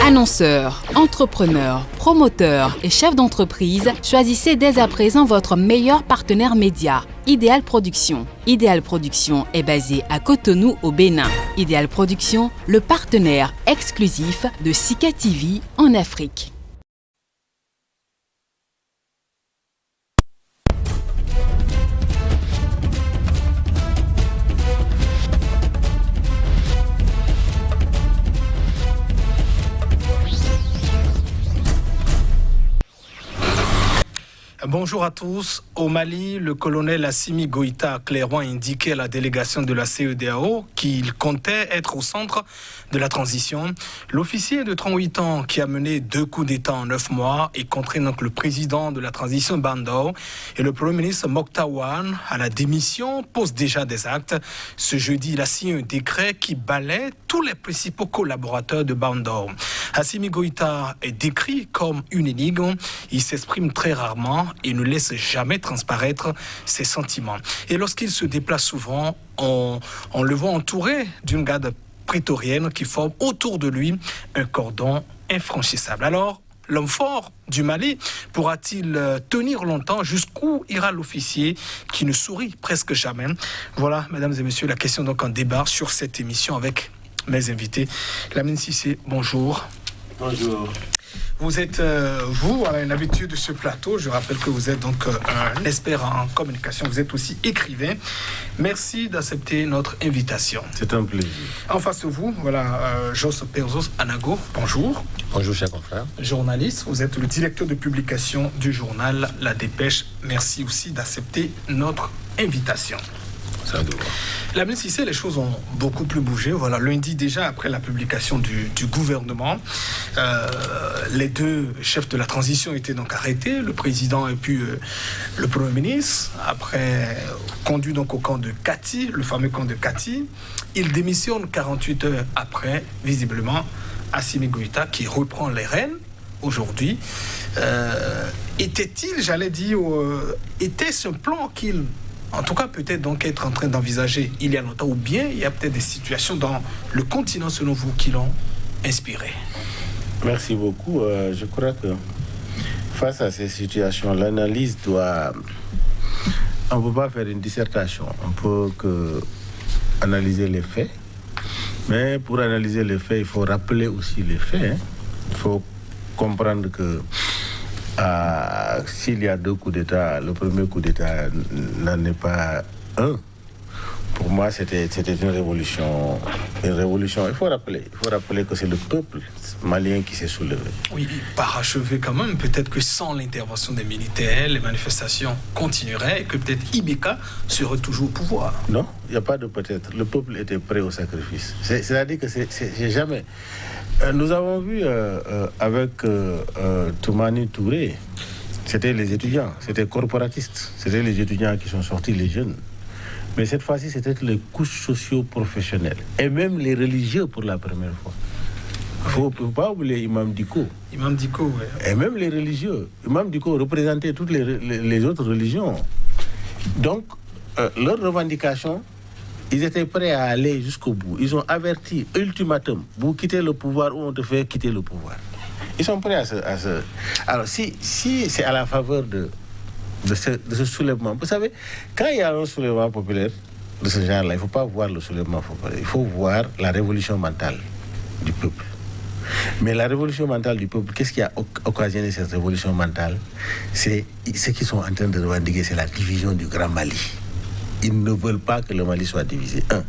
Annonceurs, entrepreneurs, promoteurs et chefs d'entreprise, choisissez dès à présent votre meilleur partenaire média, Ideal Production. Ideal Production est basé à Cotonou au Bénin. Ideal Production, le partenaire exclusif de Sika TV en Afrique. Bonjour à tous. Au Mali, le colonel Assimi Goïta a clairement indiqué à la délégation de la CEDEAO qu'il comptait être au centre de la transition. L'officier de 38 ans qui a mené 2 coups d'État en 9 mois et contraint donc le président de la transition Bandao et le premier ministre Moktawan à la démission pose déjà des actes. Ce jeudi, il a signé un décret qui balaie tous les principaux collaborateurs de Bandao. Assimi Goïta est décrit comme une énigme. Il s'exprime très rarement et ne laisse jamais transparaître ses sentiments. Et lorsqu'il se déplace souvent, on le voit entouré d'une garde prétorienne qui forme autour de lui un cordon infranchissable. Alors, l'homme fort du Mali pourra-t-il tenir longtemps? Jusqu'où ira l'officier qui ne sourit presque jamais? Voilà, mesdames et messieurs, la question donc en débat sur cette émission avec mes invités. Lamine Cissé, bonjour. Bonjour. Vous êtes, vous, un habitué de ce plateau. Je rappelle que vous êtes donc un expert en communication. Vous êtes aussi écrivain. Merci d'accepter notre invitation. C'est un plaisir. En face de vous, voilà, Jos Perzos Anago. Bonjour. Bonjour, cher confrère. Journaliste, vous êtes le directeur de publication du journal La Dépêche. Merci aussi d'accepter notre invitation. Lamine Cissé, les choses ont beaucoup plus bougé. Voilà, lundi déjà, après la publication du gouvernement, les 2 chefs de la transition étaient donc arrêtés, le président et puis le premier ministre, après conduit donc au camp de Kati, le fameux camp de Kati. Il démissionne 48 heures après, visiblement, Assimi Goïta qui reprend les rênes aujourd'hui. Était-il, j'allais dire, était-ce un plan qu'il... En tout cas, peut-être donc être en train d'envisager il y a longtemps, ou bien il y a peut-être des situations dans le continent, selon vous, qui l'ont inspiré. Merci beaucoup. Je crois que face à ces situations, l'analyse doit... On ne peut pas faire une dissertation. On peut que analyser les faits. Mais pour analyser les faits, il faut rappeler aussi les faits. Il faut comprendre que s'il y a 2 coups d'État, le premier coup d'État n'en est pas un. Pour moi, c'était une révolution. Une révolution. Il faut rappeler que c'est le peuple malien qui s'est soulevé. Oui, parachevé quand même. Peut-être que sans l'intervention des militaires, les manifestations continueraient et que peut-être Ibeka serait toujours au pouvoir. Non, il n'y a pas de peut-être. Le peuple était prêt au sacrifice. C'est-à-dire que c'est jamais... Nous avons vu avec Toumani Touré, c'était les étudiants, c'était corporatistes, c'était les étudiants qui sont sortis, les jeunes. Mais cette fois-ci, c'était les couches socio-professionnelles et même les religieux pour la première fois. Il ne faut pas oublier Imam Dicko. Imam Dicko, oui. Et même les religieux. Imam Dicko représentait toutes les autres religions. Donc, leurs revendications, ils étaient prêts à aller jusqu'au bout. Ils ont averti, ultimatum, vous quittez le pouvoir ou on te fait quitter le pouvoir. Ils sont prêts à ce... Alors, si c'est à la faveur de ce soulèvement, vous savez, quand il y a un soulèvement populaire de ce genre-là, il ne faut pas voir le soulèvement populaire, il faut voir la révolution mentale du peuple. Mais la révolution mentale du peuple, qu'est-ce qui a occasionné cette révolution mentale? C'est ce qu'ils sont en train de revendiquer, c'est la division du Grand Mali. Ils ne veulent pas que le Mali soit divisé. 1.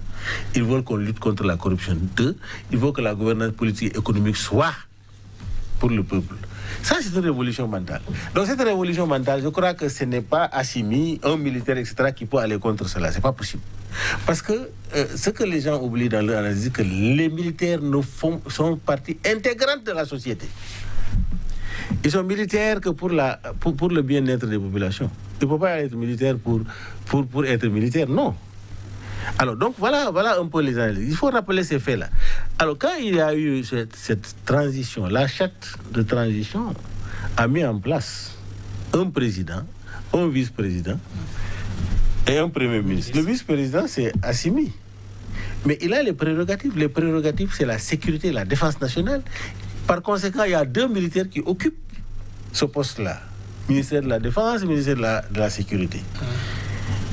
Ils veulent qu'on lutte contre la corruption. 2. Ils veulent que la gouvernance politique et économique soit pour le peuple. Ça, c'est une révolution mentale. Donc, cette révolution mentale, je crois que ce n'est pas Assimi, un militaire, etc., qui peut aller contre cela. Ce n'est pas possible. Parce que ce que les gens oublient dans leur analyse, c'est que les militaires sont partie intégrante de la société. Ils sont militaires que pour le bien-être des populations. Il ne faut pas être militaire pour être militaire, non. Alors, donc, voilà un peu les analyses. Il faut rappeler ces faits-là. Alors, quand il y a eu cette transition, la charte de transition a mis en place un président, un vice-président et un premier ministre. Le vice-président, c'est Assimi. Mais il a les prérogatives. Les prérogatives, c'est la sécurité, la défense nationale. Par conséquent, il y a 2 militaires qui occupent ce poste-là. Ministère de la Défense et ministère de la Sécurité.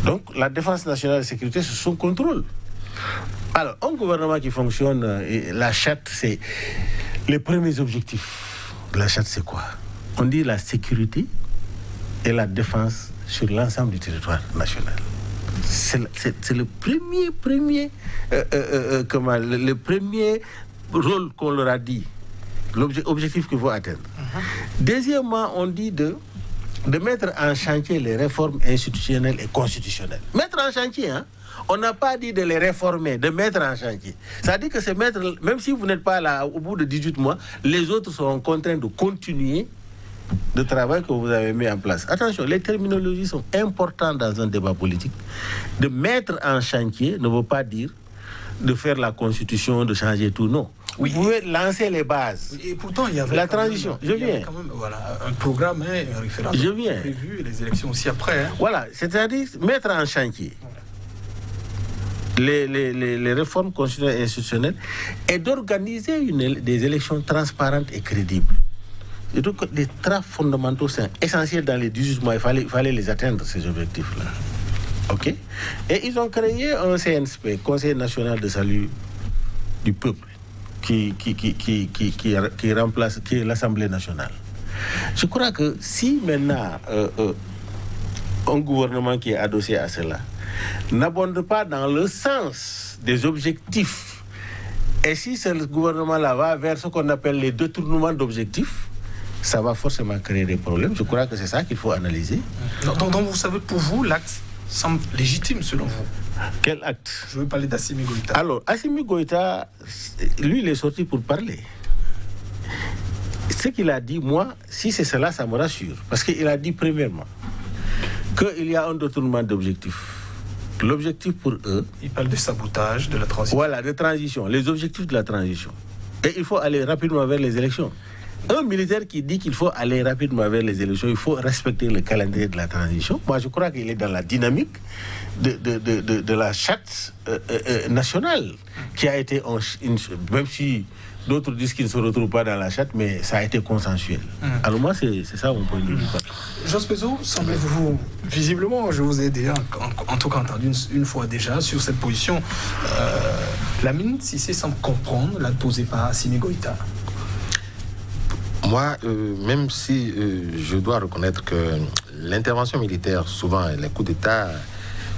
Donc, la Défense nationale et la sécurité, c'est son contrôle. Alors, un gouvernement qui fonctionne, la charte, c'est les premiers objectifs. La charte, c'est quoi? On dit la sécurité et la défense sur l'ensemble du territoire national. C'est le premier rôle qu'on leur a dit, l'objectif qu'il faut atteindre. Deuxièmement, on dit de mettre en chantier les réformes institutionnelles et constitutionnelles. Mettre en chantier, hein? On n'a pas dit de les réformer, de mettre en chantier. Ça dit que c'est mettre, même si vous n'êtes pas là au bout de 18 mois, les autres seront contraints de continuer le travail que vous avez mis en place. Attention, les terminologies sont importantes dans un débat politique. De mettre en chantier ne veut pas dire de faire la constitution, de changer tout, non. Oui. Vous pouvez lancer les bases. Et pourtant, il y avait la transition. Il y avait quand même, voilà, un programme, un référendum prévu, et les élections aussi après. Hein. Voilà, c'est-à-dire mettre en chantier les réformes constitutionnelles et institutionnelles et d'organiser des élections transparentes et crédibles. Et donc, les traits fondamentaux, c'est essentiel dans les 18 mois. Il fallait les atteindre, ces objectifs-là. OK? Et ils ont créé un CNSP, Conseil national de salut du peuple, qui remplace, qui est l'Assemblée nationale. Je crois que si maintenant un gouvernement qui est adossé à cela n'abonde pas dans le sens des objectifs, et si ce gouvernement-là va vers ce qu'on appelle les détournements d'objectifs, ça va forcément créer des problèmes. Je crois que c'est ça qu'il faut analyser. Donc vous savez, pour vous, l'acte semble légitime selon vous. Quel acte? Je veux parler d'Assimi Goïta. Alors, Assimi Goïta, lui, il est sorti pour parler. Ce qu'il a dit, moi, si c'est cela, ça me rassure. Parce qu'il a dit, premièrement, qu'il y a un détournement d'objectifs. L'objectif pour eux... Il parle de sabotage, de la transition. Voilà, de transition, les objectifs de la transition. Et il faut aller rapidement vers les élections. Un militaire qui dit qu'il faut aller rapidement vers les élections, il faut respecter le calendrier de la transition. Moi, je crois qu'il est dans la dynamique de la charte nationale, qui a été, même si d'autres disent qu'il ne se retrouve pas dans la charte, mais ça a été consensuel. Alors moi, c'est ça mon point de vue. Jos Pezo, semblez-vous, visiblement, je vous ai déjà, en tout cas entendu une fois déjà, sur cette position, Lamine Cissé semble comprendre la posée par Assimi Goïta. Moi, même si je dois reconnaître que l'intervention militaire, souvent les coups d'État,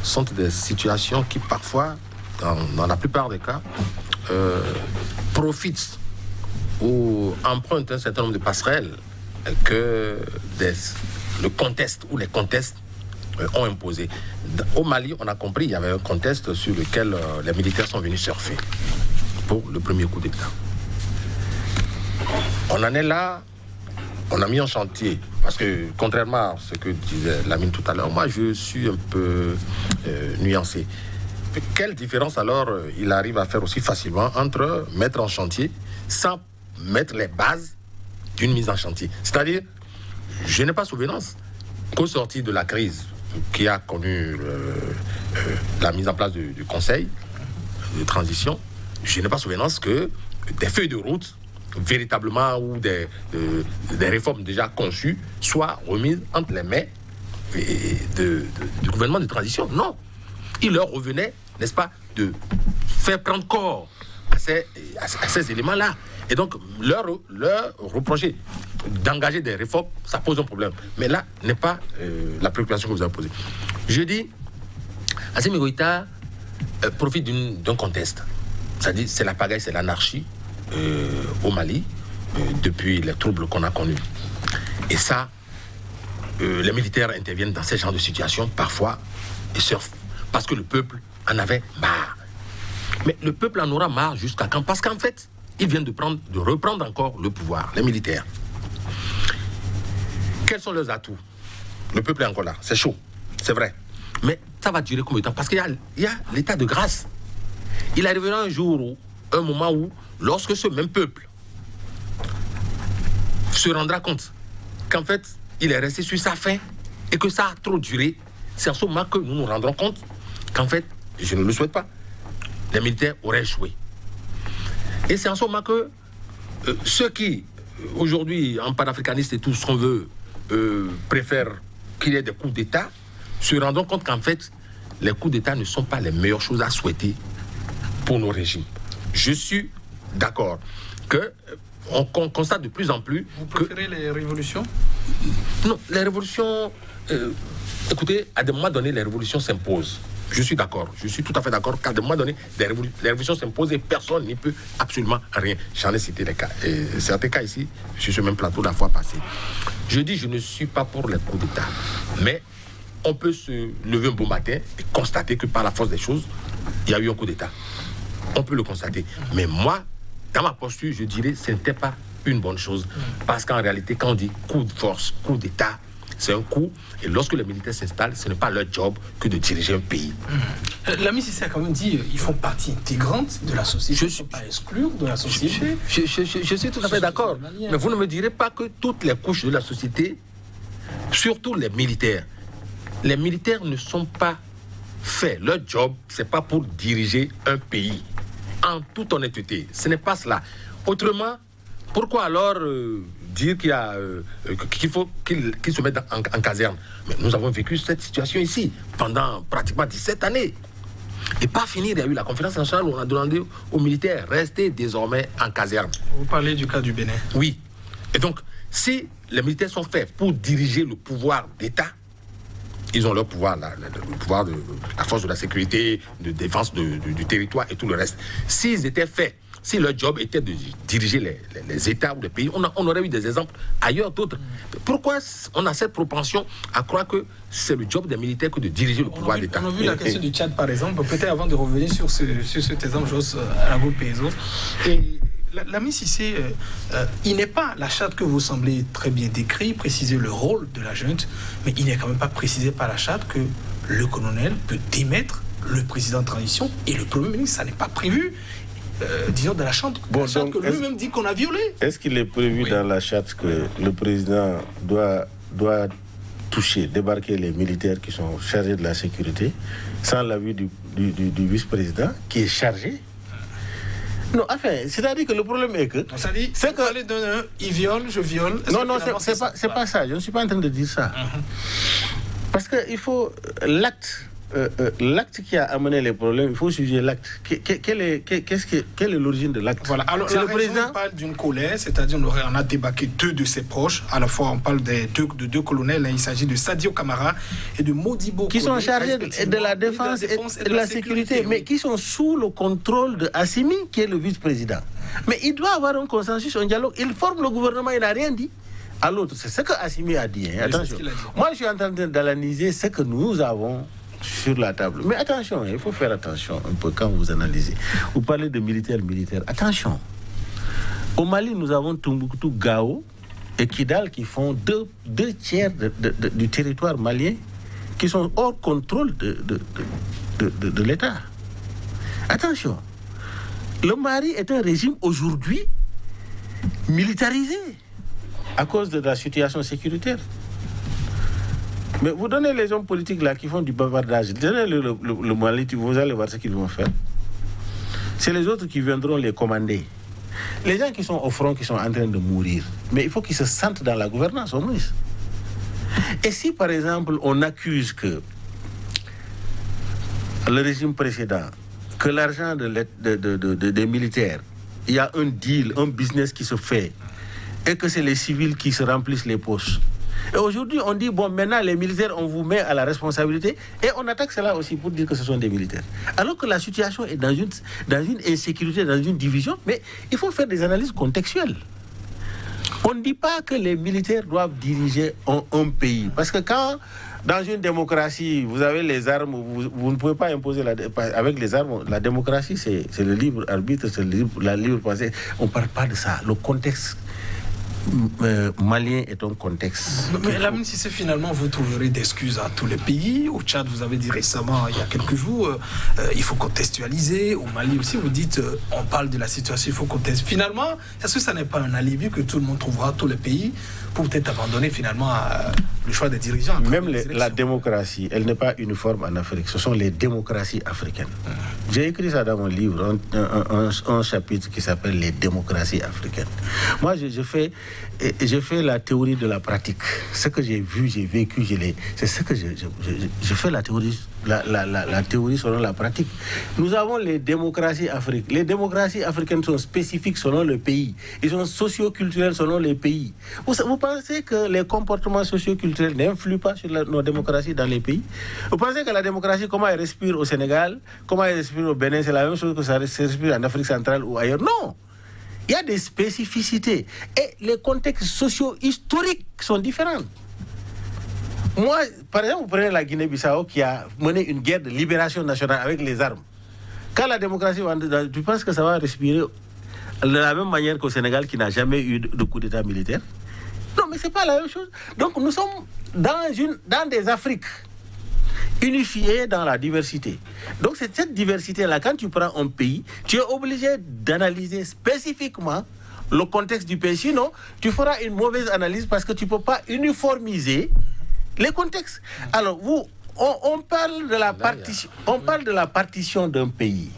sont des situations qui parfois, dans la plupart des cas, profitent ou empruntent un certain nombre de passerelles que le contexte ou les contextes ont imposé. Au Mali, on a compris, il y avait un contexte sur lequel les militaires sont venus surfer pour le premier coup d'État. On en est là, on a mis en chantier, parce que contrairement à ce que disait Lamine tout à l'heure, moi je suis un peu nuancé. Quelle différence alors il arrive à faire aussi facilement entre mettre en chantier sans mettre les bases d'une mise en chantier? C'est-à-dire, je n'ai pas souvenance qu'au sortir de la crise qui a connu la mise en place du Conseil de transition, je n'ai pas souvenance que des feuilles de route véritablement ou des réformes déjà conçues soient remises entre les mains du gouvernement de transition. Non. Il leur revenait, n'est-ce pas, de faire prendre corps à ces éléments-là. Et donc, leur reprocher d'engager des réformes, ça pose un problème. Mais là, n'est pas la préoccupation que vous avez posée. Je dis, Assimi Goïta profite d'un contexte. C'est-à-dire, c'est la pagaille, c'est l'anarchie au Mali, depuis les troubles qu'on a connus. Et ça, les militaires interviennent dans ce genre de situation, parfois, et surfent. Parce que le peuple en avait marre. Mais le peuple en aura marre jusqu'à quand? Parce qu'en fait, ils viennent de reprendre encore le pouvoir, les militaires. Quels sont leurs atouts? Le peuple est encore là, c'est chaud, c'est vrai. Mais ça va durer combien de temps? Parce qu'il y a l'état de grâce. Il arrivera un moment où, lorsque ce même peuple se rendra compte qu'en fait, il est resté sur sa faim et que ça a trop duré, c'est en ce moment que nous nous rendrons compte qu'en fait, je ne le souhaite pas, les militaires auraient échoué. Et c'est en ce moment que ceux qui aujourd'hui, en panafricaniste et tout ce qu'on veut, préfère qu'il y ait des coups d'État, se rendant compte qu'en fait, les coups d'État ne sont pas les meilleures choses à souhaiter pour nos régimes. Je suis d'accord qu'on constate de plus en plus... Vous préférez les révolutions? Non, les révolutions... écoutez, à des moments donnés, les révolutions s'imposent. Je suis d'accord, je suis tout à fait d'accord qu'à des moments donnés, les révolutions s'imposent et personne n'y peut absolument rien. J'en ai cité des cas. Et certains cas ici, sur ce même plateau la fois passée. Je dis, je ne suis pas pour les coups d'État. Mais on peut se lever un beau matin et constater que par la force des choses, il y a eu un coup d'État. On peut le constater. Mais moi, dans ma posture, je dirais que ce n'était pas une bonne chose. Parce qu'en réalité, quand on dit coup de force, coup d'État, c'est un coup. Et lorsque les militaires s'installent, ce n'est pas leur job que de diriger un pays. L'ami Cissé a quand même dit qu'ils font partie intégrante de la société. Je ne suis pas exclure de la société. Je suis tout à fait d'accord. Mais vous ne me direz pas que toutes les couches de la société, surtout les militaires ne sont pas faits. Leur job, ce n'est pas pour diriger un pays. En toute honnêteté, ce n'est pas cela. Autrement, pourquoi alors dire qu'il faut qu'ils se mettent en caserne? Mais nous avons vécu cette situation ici pendant pratiquement 17 années. Et pas finir, il y a eu la conférence nationale où on a demandé aux militaires restez désormais en caserne. Vous parlez du cas du Bénin. Oui. Et donc, si les militaires sont faits pour diriger le pouvoir d'État, ils ont leur pouvoir, le pouvoir de la force de la sécurité, de défense du territoire et tout le reste. S'ils étaient faits, si leur job était de diriger les États ou les pays, on aurait eu des exemples ailleurs d'autres. Pourquoi on a cette propension à croire que c'est le job des militaires que de diriger le pouvoir d'État? On a vu la question du Tchad, par exemple. Peut-être avant de revenir sur cet exemple, j'ose à la gauche Pézo. Et l'ami Cissé, il n'est pas la charte que vous semblez très bien décrit, préciser le rôle de la junte, mais il n'est quand même pas précisé par la charte que le colonel peut démettre le président de transition et le premier ministre. Ça n'est pas prévu. Disons dans la charte, bon, la charte que lui-même dit qu'on a violée. Est-ce qu'il est prévu dans la charte que le président doit débarquer les militaires qui sont chargés de la sécurité sans l'avis du vice-président qui est chargé? Non, enfin, c'est-à-dire que le problème est que... C'est que... il viole, je viole... Non, c'est pas ça. Je ne suis pas en train de dire ça. Parce qu'il faut... L'acte qui a amené les problèmes, il faut juger l'acte. Quelle est l'origine de l'acte? Voilà. Alors, le président parle d'une colère, c'est-à-dire on a débarqué deux de ses proches. À la fois, on parle de deux colonels. Hein, il s'agit de Sadio Camara et de Modibo. Qui sont chargés de la défense et de la sécurité, mais qui sont sous le contrôle de Assimi, qui est le vice-président. Mais il doit avoir un consensus, un dialogue. Il forme le gouvernement, il n'a rien dit à l'autre. C'est ce que Assimi a dit. Hein. Attention. Moi, je suis en train d'analyser ce que nous avons sur la table. Mais attention, il faut faire attention un peu quand vous analysez. Vous parlez de militaires. Attention. Au Mali, nous avons Tombouctou, Gao et Kidal qui font deux tiers du territoire malien qui sont hors contrôle de l'État. Attention. Le Mali est un régime aujourd'hui militarisé à cause de la situation sécuritaire. Mais vous donnez les hommes politiques là qui font du bavardage, donnez le Mali, vous allez voir ce qu'ils vont faire. C'est les autres qui viendront les commander. Les gens qui sont au front, qui sont en train de mourir, mais il faut qu'ils se sentent dans la gouvernance au moins. Et si par exemple on accuse que le régime précédent, que l'argent des militaires, il y a un deal, un business qui se fait, et que c'est les civils qui se remplissent les poches. Et aujourd'hui, on dit, bon, maintenant, les militaires, on vous met à la responsabilité, et on attaque cela aussi pour dire que ce sont des militaires. Alors que la situation est dans une insécurité, dans une division, mais il faut faire des analyses contextuelles. On ne dit pas que les militaires doivent diriger un pays. Parce que quand, dans une démocratie, vous avez les armes, vous ne pouvez pas imposer avec les armes. La démocratie, c'est le libre arbitre, c'est la libre pensée. On ne parle pas de ça. Le contexte malien est un contexte. Mais Lamine Cissé, finalement, vous trouverez d'excuses à tous les pays. Au Tchad, vous avez dit récemment, il y a quelques jours, il faut contextualiser. Au Mali aussi, vous dites, on parle de la situation, il faut contextualiser. Finalement, est-ce que ça n'est pas un alibi que tout le monde trouvera, tous les pays, pour peut-être abandonner finalement le choix des dirigeants? Même la démocratie, elle n'est pas uniforme en Afrique. Ce sont les démocraties africaines. J'ai écrit ça dans mon livre, un chapitre qui s'appelle les démocraties africaines. Moi, je fais la théorie de la pratique. Ce que j'ai vu, j'ai vécu, c'est ce que je fais la théorie. La théorie selon la pratique. Nous avons les démocraties africaines. Les démocraties africaines sont spécifiques selon le pays. Ils sont socio-culturels selon les pays. Vous pensez que les comportements socio-culturels n'influent pas sur nos démocraties dans les pays? Vous pensez que la démocratie, comment elle respire au Sénégal, comment elle respire au Bénin, c'est la même chose que ça respire en Afrique centrale ou ailleurs? Non! Il y a des spécificités. Et les contextes socio-historiques sont différents. Moi, par exemple, vous prenez la Guinée-Bissau qui a mené une guerre de libération nationale avec les armes. Quand la démocratie va... Tu penses que ça va respirer de la même manière qu'au Sénégal qui n'a jamais eu de coup d'État militaire? Non, mais c'est pas la même chose. Donc nous sommes dans des Afriques unifiées dans la diversité. Donc c'est cette diversité-là, quand tu prends un pays, tu es obligé d'analyser spécifiquement le contexte du pays. Sinon, tu feras une mauvaise analyse parce que tu ne peux pas uniformiser les contextes. Alors, on parle de la partition d'un pays.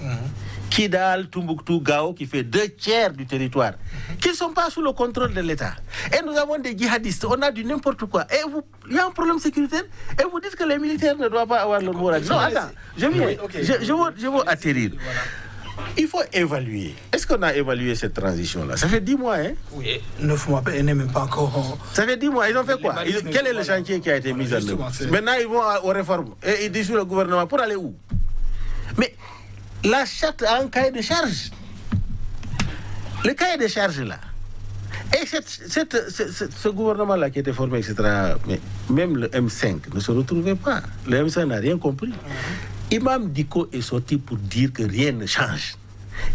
Kidal, Tombouctou, Gao, qui fait 2/3 du territoire, qui ne sont pas sous le contrôle de l'État. Et nous avons des djihadistes, on a du n'importe quoi. Et il y a un problème sécuritaire, et vous dites que les militaires ne doivent pas avoir le mot à dire. Non, attends, je veux atterrir. Voilà. Il faut évaluer. Est-ce qu'on a évalué cette transition-là? Ça fait 10 mois, hein? Oui, 9 mois, elle n'est même pas encore... Ça fait 10 mois, ils ont fait quoi? Quel est le chantier qui a été mis en œuvre? Maintenant, ils vont aux réformes, et ils dissout le gouvernement pour aller où? Mais la charte a un cahier de charges. Le cahier de charges, là. Et ce gouvernement-là qui était formé, etc., mais même le M5 ne se retrouvait pas. Le M5 n'a rien compris. Imam Dicko est sorti pour dire que rien ne change.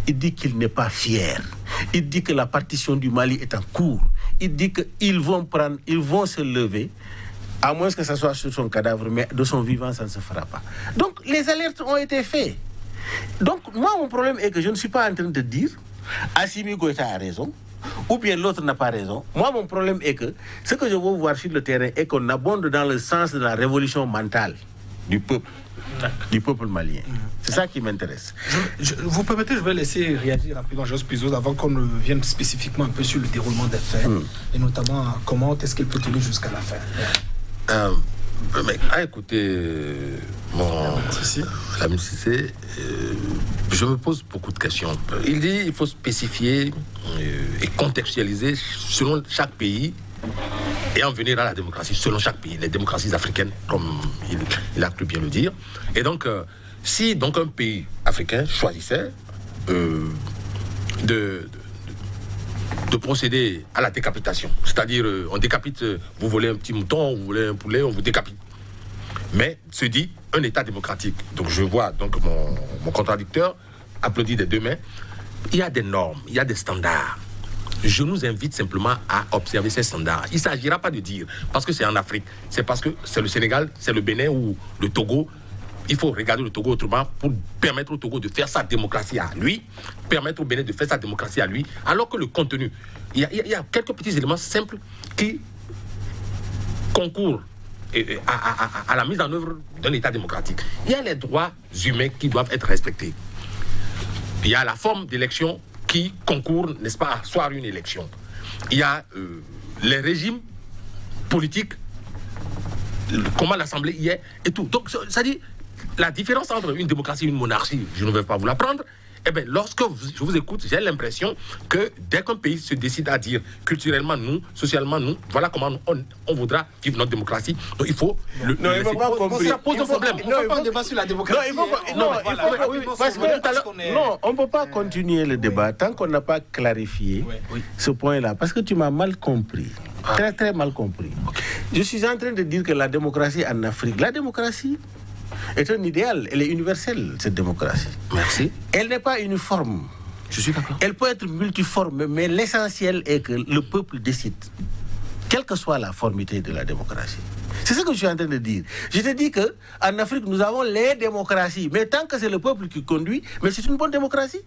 Il dit qu'il n'est pas fier. Il dit que la partition du Mali est en cours. Il dit qu'ils vont se lever, à moins que ce soit sur son cadavre, mais de son vivant, ça ne se fera pas. Donc, les alertes ont été faites. Donc, moi, mon problème est que je ne suis pas en train de dire Assimi Goïta a raison, ou bien l'autre n'a pas raison. Moi, mon problème est que ce que je veux voir sur le terrain est qu'on abonde dans le sens de la révolution mentale du peuple malien. C'est ça qui m'intéresse. Vous permettez, je vais laisser réagir rapidement Jos Puzo avant qu'on ne vienne spécifiquement un peu sur le déroulement des faits, et notamment comment est-ce qu'il peut tenir jusqu'à la fin. Écoutez, Lamine Cissé, je me pose beaucoup de questions. Il dit qu'il faut spécifier et contextualiser selon chaque pays et en venir à la démocratie selon chaque pays, les démocraties africaines, comme il a cru bien le dire. Et donc, si donc un pays africain choisissait de procéder à la décapitation, c'est-à-dire on décapite, vous volez un petit mouton, vous volez un poulet, on vous décapite. Mais se dit un État démocratique. Donc je vois donc mon contradicteur applaudir des deux mains. Il y a des normes, il y a des standards. Je nous invite simplement à observer ces standards. Il ne s'agira pas de dire, parce que c'est en Afrique, c'est parce que c'est le Sénégal, c'est le Bénin ou le Togo. Il faut regarder le Togo autrement pour permettre au Togo de faire sa démocratie à lui, permettre au Bénin de faire sa démocratie à lui, alors que le contenu, il y a quelques petits éléments simples qui concourent à la mise en œuvre d'un État démocratique. Il y a les droits humains qui doivent être respectés. Il y a la forme d'élection qui concourt, n'est-ce pas, à asseoir une élection. Il y a les régimes politiques, comment l'Assemblée y est, et tout. Donc, ça dit, la différence entre une démocratie et une monarchie, je ne vais pas vous l'apprendre. Eh bien, lorsque je vous écoute, j'ai l'impression que dès qu'un pays se décide à dire culturellement nous, socialement nous, voilà comment on voudra vivre notre démocratie. Donc il faut ça pose un problème. On ne fait pas un débat sur la démocratie. On ne peut pas continuer le débat tant qu'on n'a pas clarifié ce point-là. Parce que tu m'as mal compris. Très, très mal compris. Okay. Je suis en train de dire que la démocratie en Afrique, la démocratie est un idéal, elle est universelle, cette démocratie. Merci. Elle n'est pas uniforme. Je suis d'accord. Elle peut être multiforme, mais l'essentiel est que le peuple décide, quelle que soit la formité de la démocratie. C'est ce que je suis en train de dire. Je te dis qu'en Afrique, nous avons les démocraties, mais tant que c'est le peuple qui conduit, mais c'est une bonne démocratie.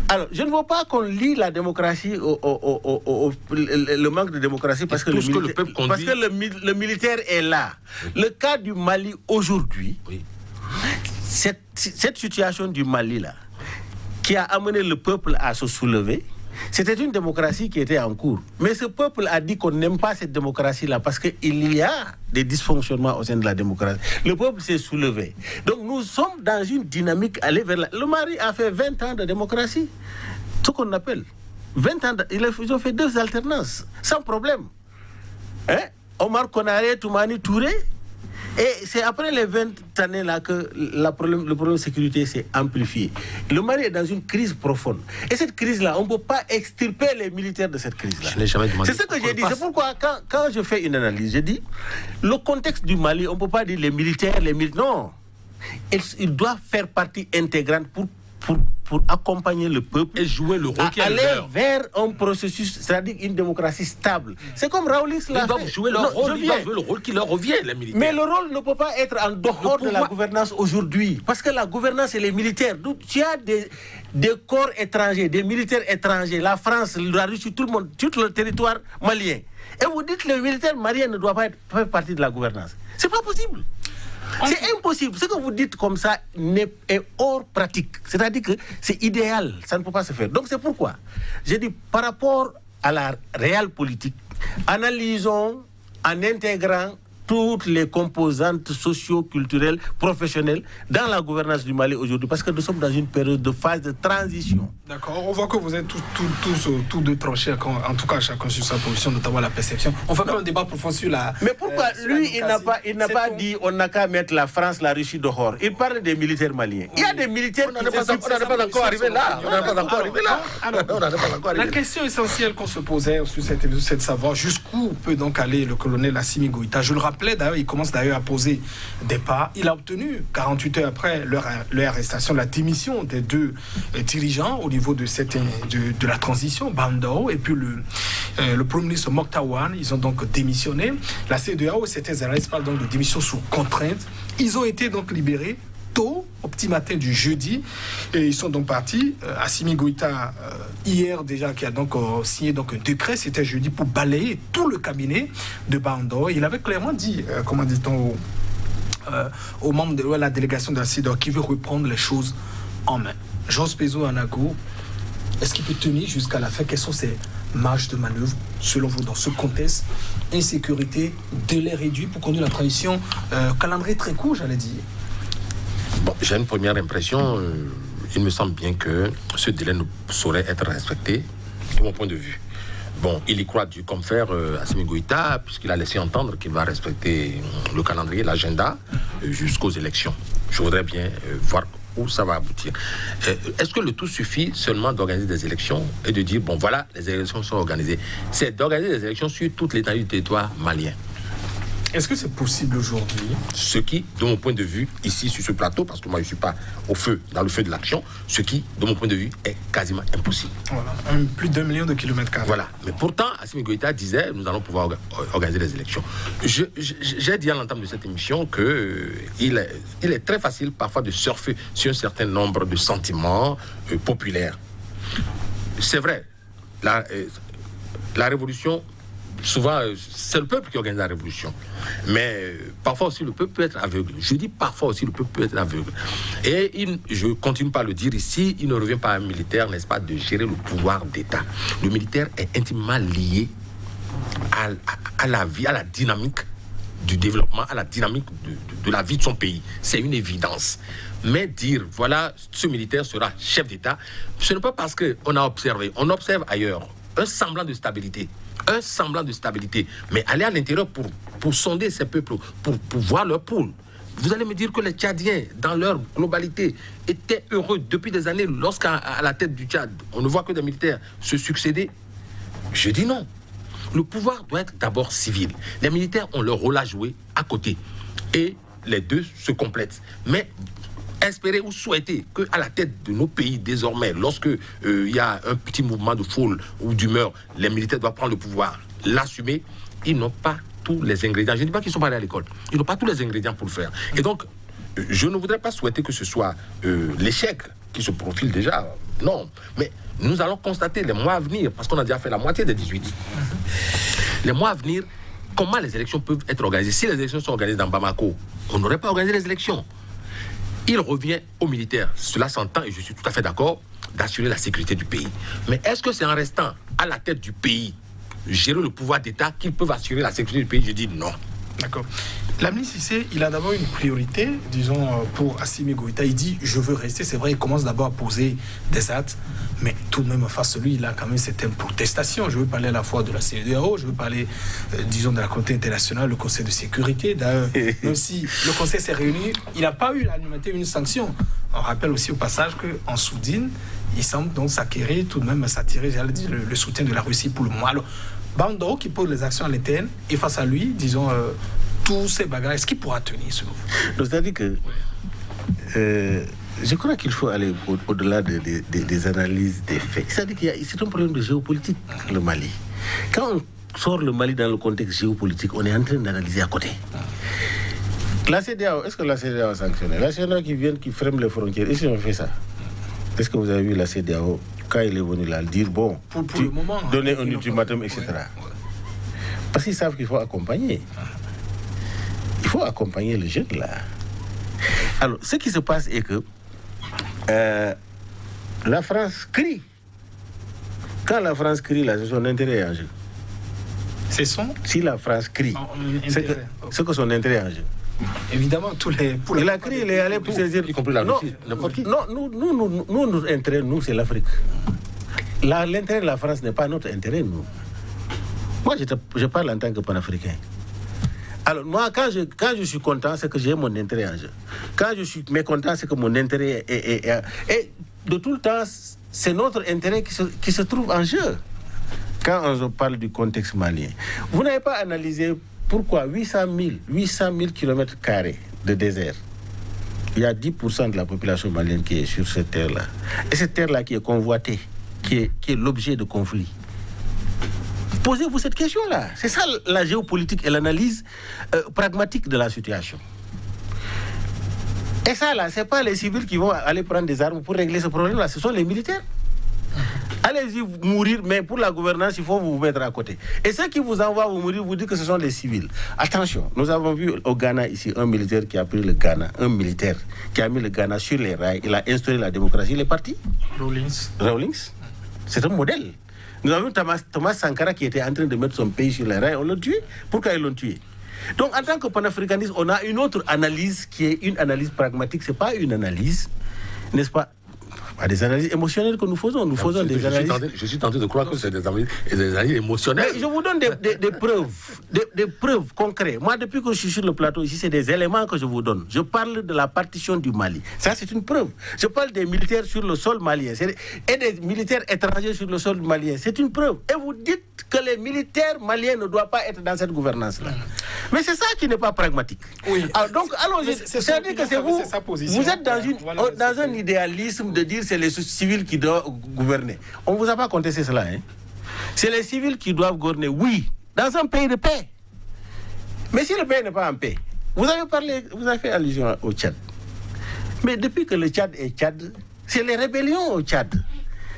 Alors, je ne veux pas qu'on lie la démocratie le manque de démocratie parce que le militaire est là. Le cas du Mali aujourd'hui, cette situation du Mali là, qui a amené le peuple à se soulever, c'était une démocratie qui était en cours. Mais ce peuple a dit qu'on n'aime pas cette démocratie-là parce qu'il y a des dysfonctionnements au sein de la démocratie. Le peuple s'est soulevé. Donc nous sommes dans une dynamique aller vers la... Le Mali a fait 20 ans de démocratie. Ce qu'on appelle 20 ans. Ils ont fait 2 alternances, sans problème. Omar Konaré, Toumani Touré. Et c'est après les 20 années-là que le problème de sécurité s'est amplifié. Le Mali est dans une crise profonde. Et cette crise-là, on ne peut pas extirper les militaires de cette crise-là. Je n'ai jamais demandé. C'est ce que j'ai dit. C'est pourquoi, quand je fais une analyse, je dis, le contexte du Mali, on ne peut pas dire les militaires, non. Ils doivent faire partie intégrante pour accompagner le peuple et jouer le rôle qui est aller vers un processus, c'est-à-dire une démocratie stable. C'est comme Raoulis l'a fait. Ils doivent jouer leur rôle qui leur revient, les militaires. Mais le rôle ne peut pas être en dehors de la gouvernance aujourd'hui. Parce que la gouvernance, c'est les militaires. Donc, tu as des corps étrangers, des militaires étrangers, la France, la Russie, tout le monde, tout le territoire malien. Et vous dites que les militaires maliens ne doivent pas faire partie de la gouvernance. C'est pas possible. C'est impossible. Ce que vous dites comme ça est hors pratique. C'est-à-dire que c'est idéal. Ça ne peut pas se faire. Donc c'est pourquoi j'ai dit par rapport à la réelle politique, analysons en intégrant toutes les composantes socio-culturelles, professionnelles dans la gouvernance du Mali aujourd'hui, parce que nous sommes dans une période de phase de transition. D'accord, on voit que vous êtes tous deux tranchés, en tout cas chacun sur sa position, notamment la perception. On fait pas un débat profond sur la... Mais pourquoi lui, il n'a pas dit on n'a qu'à mettre la France, la Russie dehors. Il parle des militaires maliens. Il y a des militaires qui... On n'est pas encore arrivé là. La question essentielle qu'on se posait sur cette émission, c'est de savoir jusqu'où peut donc aller le colonel Assimi Goïta. Je le rappelle d'ailleurs, il commence d'ailleurs à poser des pas. Il a obtenu, 48 heures après leur arrestation, la démission des 2 dirigeants au niveau de la transition, Bandao et puis le Premier ministre Moktawan. Ils ont donc démissionné. La CEDEAO, c'était un espace donc de démission sous contrainte. Ils ont été donc libérés tôt, au petit matin du jeudi, et ils sont donc partis. Assimi Goïta, hier déjà, qui a donc signé donc un décret, c'était jeudi, pour balayer tout le cabinet de Bandao. Il avait clairement dit, comment dit-on, aux membres de la délégation de la CEDEAO qui veut reprendre les choses en main. Jos Pezo Anago, est-ce qu'il peut tenir jusqu'à la fin? Quelles sont ses marges de manœuvre, selon vous, dans ce contexte? Insécurité, délai réduit pour conduire la transition, calendrier très court, j'allais dire. Bon, j'ai une première impression. Il me semble bien que ce délai ne saurait être respecté, de mon point de vue. Bon, il y croit comme faire Assimi Goïta, puisqu'il a laissé entendre qu'il va respecter le calendrier, l'agenda, jusqu'aux élections. Je voudrais bien voir où ça va aboutir. Est-ce que le tout suffit seulement d'organiser des élections et de dire, bon voilà, les élections sont organisées? C'est d'organiser des élections sur toute l'étendue du territoire malien. Est-ce que c'est possible aujourd'hui? Ce qui, de mon point de vue, ici sur ce plateau, parce que moi je ne suis pas dans le feu de l'action, ce qui, de mon point de vue, est quasiment impossible. Voilà, plus d'1 million de kilomètres carrés. Voilà, mais pourtant, Assimi Goïta disait, nous allons pouvoir organiser les élections. J'ai dit à l'entame de cette émission qu'il est très facile parfois de surfer sur un certain nombre de sentiments populaires. C'est vrai, la révolution... Souvent, c'est le peuple qui organise la révolution. Mais parfois aussi, le peuple peut être aveugle. Je dis parfois aussi, le peuple peut être aveugle. Et je continue pas à le dire ici, il ne revient pas à un militaire, n'est-ce pas, de gérer le pouvoir d'État. Le militaire est intimement lié à la vie, à la dynamique du développement, à la dynamique de la vie de son pays. C'est une évidence. Mais dire, voilà, ce militaire sera chef d'État, ce n'est pas parce qu'on a observé. On observe ailleurs un semblant de stabilité. Un semblant de stabilité. Mais aller à l'intérieur pour sonder ces peuples, pour voir leur poule. Vous allez me dire que les Tchadiens, dans leur globalité, étaient heureux depuis des années lorsqu'à la tête du Tchad, on ne voit que des militaires se succéder. Je dis non. Le pouvoir doit être d'abord civil. Les militaires ont leur rôle à jouer à côté. Et les deux se complètent. Mais espérer ou souhaiter qu'à la tête de nos pays, désormais, lorsque il y a un petit mouvement de foule ou d'humeur, les militaires doivent prendre le pouvoir, l'assumer, ils n'ont pas tous les ingrédients. Je ne dis pas qu'ils ne sont pas allés à l'école. Ils n'ont pas tous les ingrédients pour le faire. Et donc, je ne voudrais pas souhaiter que ce soit l'échec qui se profile déjà. Non. Mais nous allons constater les mois à venir, parce qu'on a déjà fait la moitié des 18. Les mois à venir, comment les élections peuvent être organisées. Si les élections sont organisées dans Bamako, on n'aurait pas organisé les élections. Il revient aux militaires, cela s'entend et je suis tout à fait d'accord, d'assurer la sécurité du pays. Mais est-ce que c'est en restant à la tête du pays, gérer le pouvoir d'État, qu'ils peuvent assurer la sécurité du pays? Je dis non. D'accord. Lamine Cissé, il a d'abord une priorité, disons, pour Assimi Goïta. Il dit, je veux rester. C'est vrai, il commence d'abord à poser des actes, mais tout de même, face à lui, il a quand même certaines protestations. Je veux parler à la fois de la CEDEAO, je veux parler, disons, de la communauté internationale, le Conseil de sécurité. D'ailleurs, même si le Conseil s'est réuni, il n'a pas eu à alimenter une sanction. On rappelle aussi au passage qu'en Soudine, il semble donc s'attirer, j'allais dire, le soutien de la Russie pour le moment. Alors, Bandao qui pose les actions à l'interne et face à lui, disons, tous ces bagarres, est-ce qu'il pourra tenir selon vous? C'est-à-dire que je crois qu'il faut aller au-delà des analyses des faits. C'est-à-dire qu'il y a c'est un problème de géopolitique, le Mali. Quand on sort le Mali dans le contexte géopolitique, on est en train d'analyser à côté. La CEDEAO, est-ce que la CEDEAO a sanctionné? La CEDEAO qui ferme les frontières, est-ce qu'on fait ça? Est-ce que vous avez vu la CEDEAO quand il est venu là, dire bon, pour le moment, donner un ultimatum, etc. Ouais. Parce qu'ils savent qu'il faut accompagner. Il faut accompagner les jeunes là. Alors, ce qui se passe est que la France crie. Quand la France crie, là, c'est son intérêt en jeu. C'est son? Si la France crie, c'est que son intérêt en jeu. Évidemment, il a crié, il est allé pour saisir. Y compris la Russie, n'importe qui. Non, nous, notre intérêt, nous, c'est l'Afrique. L'intérêt de la France n'est pas notre intérêt, nous. Moi, je parle en tant que panafricain. Alors, moi, quand je suis content, c'est que j'ai mon intérêt en jeu. Quand je suis mécontent, c'est que mon intérêt est... Et de tout le temps, c'est notre intérêt qui se trouve en jeu. Quand on parle du contexte malien, vous n'avez pas analysé pourquoi 800 000 km² de désert. Il y a 10% de la population malienne qui est sur cette terre-là. Et cette terre-là qui est convoitée, qui est l'objet de conflits. Posez-vous cette question-là. C'est ça la géopolitique et l'analyse pragmatique de la situation. Et ça, là, ce n'est pas les civils qui vont aller prendre des armes pour régler ce problème-là. Ce sont les militaires. Allez-y mourir, mais pour la gouvernance, il faut vous mettre à côté. Et ceux qui vous envoient vous mourir, vous dites que ce sont les civils. Attention, nous avons vu au Ghana ici un militaire qui a pris le Ghana, un militaire qui a mis le Ghana sur les rails. Il a instauré la démocratie. Il est parti. Rawlings. C'est un modèle. Nous avons vu Thomas Sankara qui était en train de mettre son pays sur les rails. On l'a tué. Pourquoi ils l'ont tué? Donc, en tant que panafricaniste, on a une autre analyse qui est une analyse pragmatique. Ce n'est pas une analyse, n'est-ce pas, des analyses émotionnelles que nous faisons. Nous faisons des analyses... Je suis tenté de croire que c'est des analyses émotionnelles. Mais je vous donne des preuves, des preuves concrètes. Moi, depuis que je suis sur le plateau ici, c'est des éléments que je vous donne. Je parle de la partition du Mali. Ça, c'est une preuve. Je parle des militaires sur le sol malien et des militaires étrangers sur le sol malien. C'est une preuve. Et vous dites que les militaires maliens ne doivent pas être dans cette gouvernance-là. Mais c'est ça qui n'est pas pragmatique. Oui. Alors, donc, c'est-à-dire que c'est vous. Vous êtes dans un idéalisme de dire c'est les civils qui doivent gouverner. On ne vous a pas contesté cela. Hein? C'est les civils qui doivent gouverner, oui, dans un pays de paix. Mais si le pays n'est pas en paix, vous avez fait allusion au Tchad. Mais depuis que le Tchad est Tchad, c'est les rébellions au Tchad.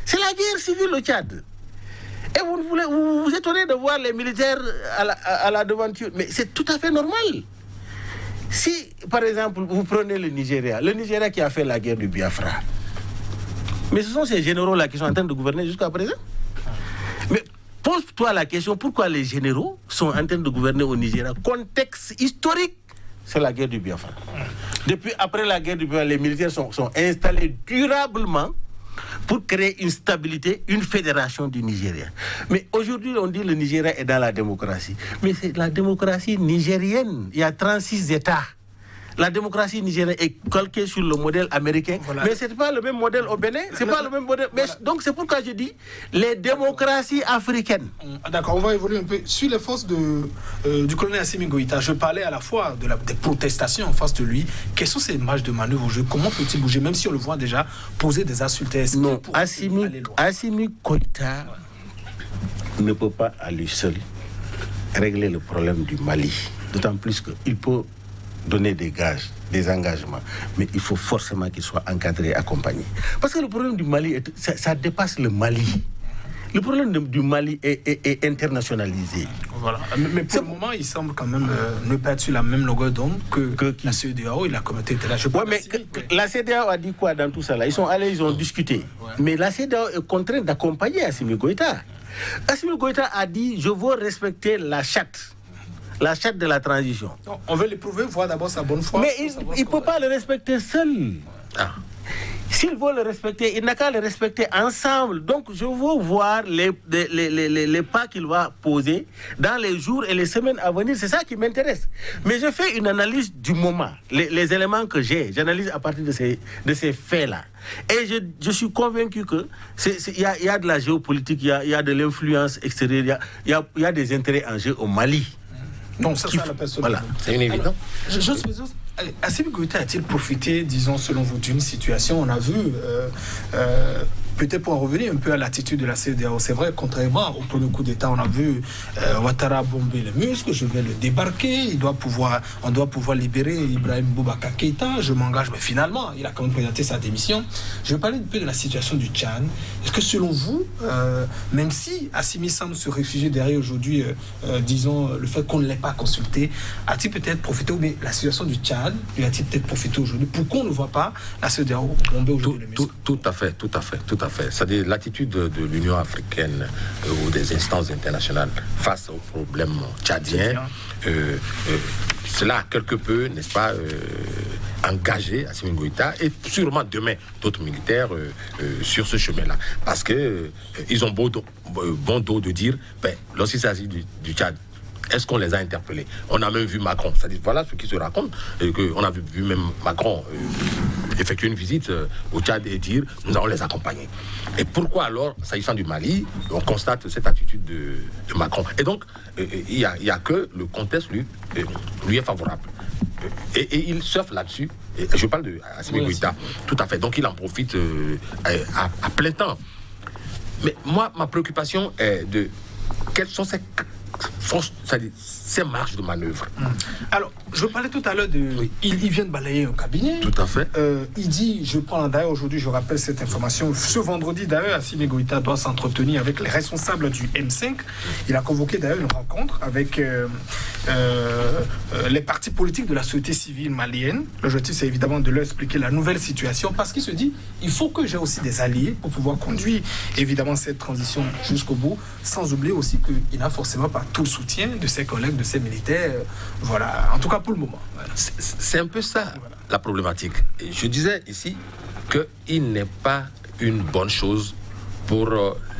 C'est la guerre civile au Tchad. Et vous vous étonnez de voir les militaires à la devanture. Mais c'est tout à fait normal. Si, par exemple, vous prenez le Nigeria qui a fait la guerre du Biafra, mais ce sont ces généraux-là qui sont en train de gouverner jusqu'à présent. Mais pose-toi la question, pourquoi les généraux sont en train de gouverner au Nigeria? Contexte historique, c'est la guerre du Biafra. Depuis, après la guerre du Biafra, les militaires sont installés durablement pour créer une stabilité, une fédération du Nigeria. Mais aujourd'hui, on dit que le Nigeria est dans la démocratie. Mais c'est la démocratie nigérienne. Il y a 36 États. la démocratie nigérienne est calquée sur le modèle américain, mais ce n'est pas le même modèle au Bénin, c'est pas le même modèle. Mais, donc c'est pourquoi je dis les démocraties africaines. D'accord, on va évoluer un peu. Sur les forces du colonel Assimi Goïta, je parlais à la fois des protestations en face de lui. Quelles sont ces marges de manœuvre au jeu? Comment peut-il bouger, même si on le voit déjà poser des insultes? Non, Assimi Goïta ne peut pas à lui seul régler le problème du Mali. D'autant plus qu'il peut donner des gages, des engagements, mais il faut forcément qu'il soit encadré, accompagné. Parce que le problème du Mali, ça dépasse le Mali. Le problème du Mali est internationalisé. Voilà. Mais pour le moment, il semble quand même ne pas être sur la même longueur d'onde que la CEDEAO et la communauté internationale. Oui, mais la CEDEAO a dit quoi dans tout ça là? Ils sont allés, ils ont discuté. Ouais. Mais la CEDEAO est contrainte d'accompagner Assimi Goïta. Assimi Goïta a dit, je veux respecter la charte de la transition. Non, on veut l'éprouver, voir d'abord sa bonne foi. Mais il ne peut pas le respecter seul. Ah. S'il veut le respecter, il n'a qu'à le respecter ensemble. Donc, je veux voir les pas qu'il va poser dans les jours et les semaines à venir. C'est ça qui m'intéresse. Mais je fais une analyse du moment. Les éléments que j'ai, j'analyse à partir de ces faits-là. Et je suis convaincu qu'il y a de la géopolitique, il y a de l'influence extérieure, il y a des intérêts en jeu au Mali. Non, ça la personne. Voilà, c'est une évidence. Assimi Goïta a-t-il profité, disons, selon vous, d'une situation? On a vu, peut-être pour en revenir un peu à l'attitude de la CEDEAO, c'est vrai, contrairement au premier coup d'État, on a vu Ouattara bomber les muscles, je vais le débarquer, on doit pouvoir libérer Ibrahim Boubacar Keïta, je m'engage, mais finalement, il a quand même présenté sa démission. Je vais parler un peu de la situation du Tchad. Est-ce que selon vous, même si Assimi semble se réfugier derrière aujourd'hui, disons, le fait qu'on ne l'ait pas consulté, a-t-il peut-être profité, ou bien la situation du Tchad, lui a-t-il peut-être profité aujourd'hui? Pourquoi on ne voit pas la CEDEAO bomber aujourd'hui les muscles? Tout à fait. C'est-à-dire l'attitude de l'Union africaine ou des instances internationales face aux problèmes tchadiens, cela a quelque peu, n'est-ce pas, engagé Assimi Goïta et sûrement demain d'autres militaires sur ce chemin-là. Parce qu'ils ont bon dos de dire, lorsqu'il s'agit du Tchad, est-ce qu'on les a interpellés? On a même vu Macron, c'est-à-dire voilà ce qui se raconte, on a vu même Macron effectuer une visite au Tchad et dire nous allons les accompagner. Et pourquoi alors, s'agissant du Mali, on constate cette attitude de Macron? Et donc, il y a que le contexte lui est favorable. Et il surfe là-dessus. Et je parle de Assimi Goïta, tout à fait. Donc il en profite à plein temps. Mais moi, ma préoccupation est de quelles sont ces marges de manœuvre. Alors, je parlais tout à l'heure il vient de balayer un cabinet. Tout à fait. Il dit, je prends d'ailleurs aujourd'hui, je rappelle cette information, ce vendredi d'ailleurs, Assimi Goïta doit s'entretenir avec les responsables du M5. Il a convoqué d'ailleurs une rencontre avec les partis politiques de la société civile malienne. L'objectif, c'est évidemment de leur expliquer la nouvelle situation, parce qu'il se dit, il faut que j'ai aussi des alliés pour pouvoir conduire évidemment cette transition jusqu'au bout, sans oublier aussi qu'il n'a forcément pas tout le soutien de ses collègues, de ses militaires, voilà, en tout cas pour le moment. Voilà. C'est un peu ça, la problématique. Et je disais ici qu'il n'est pas une bonne chose pour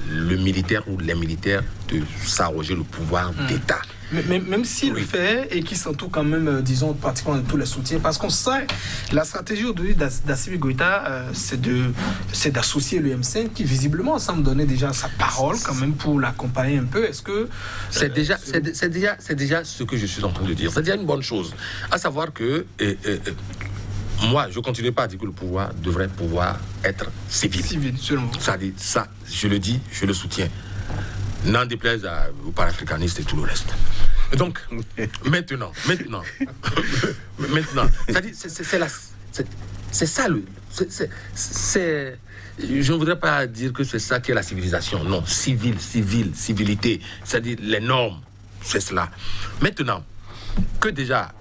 le militaire ou les militaires de s'arroger le pouvoir d'État. Mais même s'il le fait et qu'il s'entoure quand même, disons, pratiquement de tous les soutiens, parce qu'on sait, la stratégie aujourd'hui d'Assimi Goïta, c'est d'associer le M5 qui visiblement semble donner déjà sa parole quand même pour l'accompagner un peu. Est-ce que... C'est déjà ce que je suis en train de dire. C'est déjà une bonne chose. À savoir que... moi, je ne continue pas à dire que le pouvoir devrait pouvoir être civil. Civil, selon vous. Ça, je le dis, je le soutiens. N'en déplaise aux panafricanistes et tout le reste. Donc, maintenant, c'est ça je ne voudrais pas dire que c'est ça qui est la civilisation. Non, civilité, c'est-à-dire les normes, c'est cela. Maintenant, que déjà,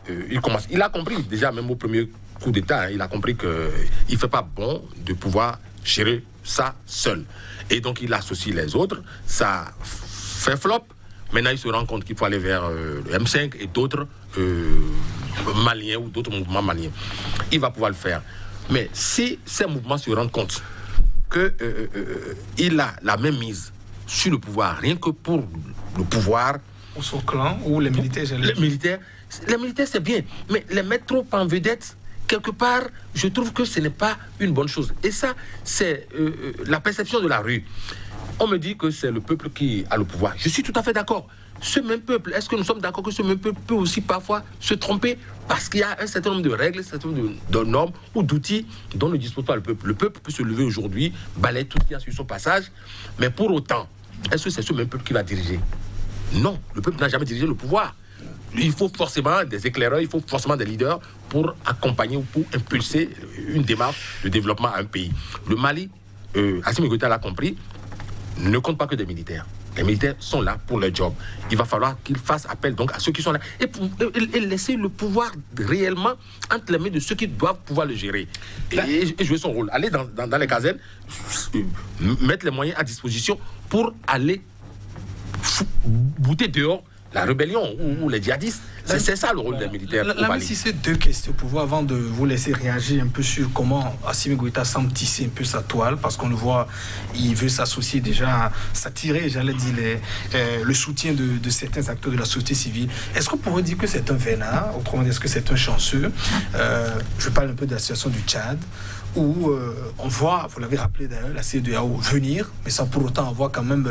il a compris, déjà même au premier coup d'État, il a compris qu'il ne fait pas bon de pouvoir gérer ça seul. Et donc, il associe les autres, ça fait flop. Maintenant, il se rend compte qu'il faut aller vers le M5 et d'autres maliens ou d'autres mouvements maliens. Il va pouvoir le faire. Mais si ces mouvements se rendent compte qu'il a la même mise sur le pouvoir, rien que pour le pouvoir... Ou son clan, ou les militaires. Les militaires, Les militaires, c'est bien, mais les mettre trop en vedette, quelque part, je trouve que ce n'est pas une bonne chose. Et ça, c'est la perception de la rue. On me dit que c'est le peuple qui a le pouvoir. Je suis tout à fait d'accord. Ce même peuple, est-ce que nous sommes d'accord que ce même peuple peut aussi parfois se tromper parce qu'il y a un certain nombre de règles, un certain nombre de normes ou d'outils dont ne dispose pas le peuple. Le peuple peut se lever aujourd'hui, balayer tout ce qu'il y a sur son passage, mais pour autant, est-ce que c'est ce même peuple qui va diriger? Non, le peuple n'a jamais dirigé le pouvoir. Il faut forcément des éclaireurs, il faut forcément des leaders pour accompagner ou pour impulser une démarche de développement à un pays. Le Mali, Assimi Goïta l'a compris, ne compte pas que des militaires. Les militaires sont là pour leur job. Il va falloir qu'ils fassent appel donc à ceux qui sont là et laisser le pouvoir réellement entre les mains de ceux qui doivent pouvoir le gérer et jouer son rôle. Aller dans les casernes, mettre les moyens à disposition pour aller bouter dehors la rébellion ou les djihadistes. C'est ça le rôle des militaires. Là, si c'est deux questions pour vous, avant de vous laisser réagir un peu sur comment Assimi Goïta semble tisser un peu sa toile, parce qu'on le voit, il veut s'associer déjà, s'attirer, j'allais dire, le soutien de certains acteurs de la société civile. Est-ce qu'on pourrait dire que c'est un vénard? Autrement dit, est-ce que c'est un chanceux? Je parle un peu de la situation du Tchad, où on voit, vous l'avez rappelé d'ailleurs, la CEDEAO venir, mais sans pour autant avoir quand même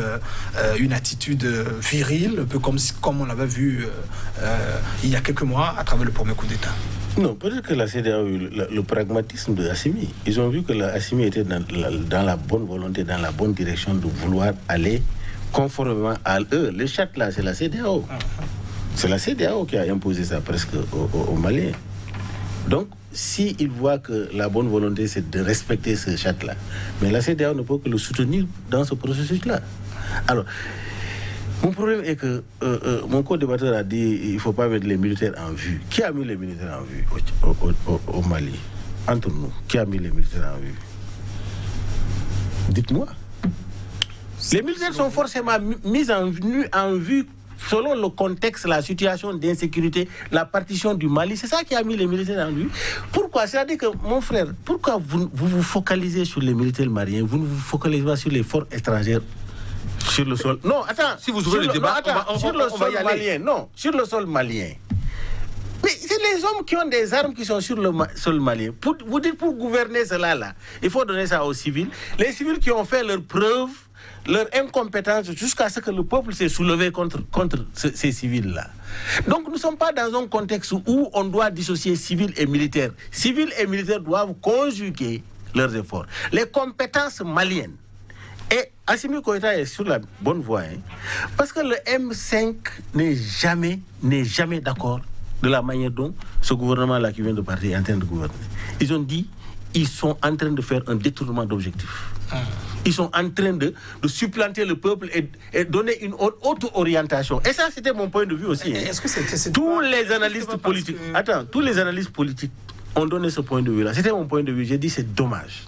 une attitude virile, un peu comme on l'avait vu il y a quelques mois à travers le premier coup d'État. Non, peut-être que la CEDEAO a eu le pragmatisme de Assimi. Ils ont vu que Assimi était dans la bonne volonté, dans la bonne direction de vouloir aller conformément à eux. Le Tchad là, c'est la CEDEAO. C'est la CEDEAO qui a imposé ça presque aux Maliens. Donc, s'ils voient que la bonne volonté, c'est de respecter ce Tchad-là, mais la CEDEAO ne peut que le soutenir dans ce processus-là. Alors, mon problème est que mon co-débatteur a dit qu'il ne faut pas mettre les militaires en vue. Qui a mis les militaires en vue au Mali? Entre nous, qui a mis les militaires en vue? Dites-moi. Les militaires sont forcément mis en vue selon le contexte, la situation d'insécurité, la partition du Mali. C'est ça qui a mis les militaires en vue. Pourquoi? C'est-à-dire que, mon frère, pourquoi vous focalisez sur les militaires maliens, vous ne vous focalisez pas sur les forces étrangères sur le sol? Non, attends. Si vous ouvrez le débat, sur le sol malien. Non, sur le sol malien. Mais c'est les hommes qui ont des armes qui sont sur le sol malien. Vous dites pour gouverner cela là, il faut donner ça aux civils. Les civils qui ont fait leurs preuves, leur incompétence, jusqu'à ce que le peuple s'est soulevé contre ces civils-là. Donc nous ne sommes pas dans un contexte où on doit dissocier civils et militaires. Civils et militaires doivent conjuguer leurs efforts. Les compétences maliennes. Et Assimi Goïta est sur la bonne voie. Parce que le M5 n'est jamais d'accord de la manière dont ce gouvernement-là qui vient de partir est en train de gouverner. Ils ont dit ils sont en train de faire un détournement d'objectifs. Ils sont en train de supplanter le peuple et donner une autre orientation. Et ça, c'était mon point de vue aussi. Est-ce que c'est tous les analystes politiques, tous les analystes politiques ont donné ce point de vue-là. C'était mon point de vue. J'ai dit c'est dommage.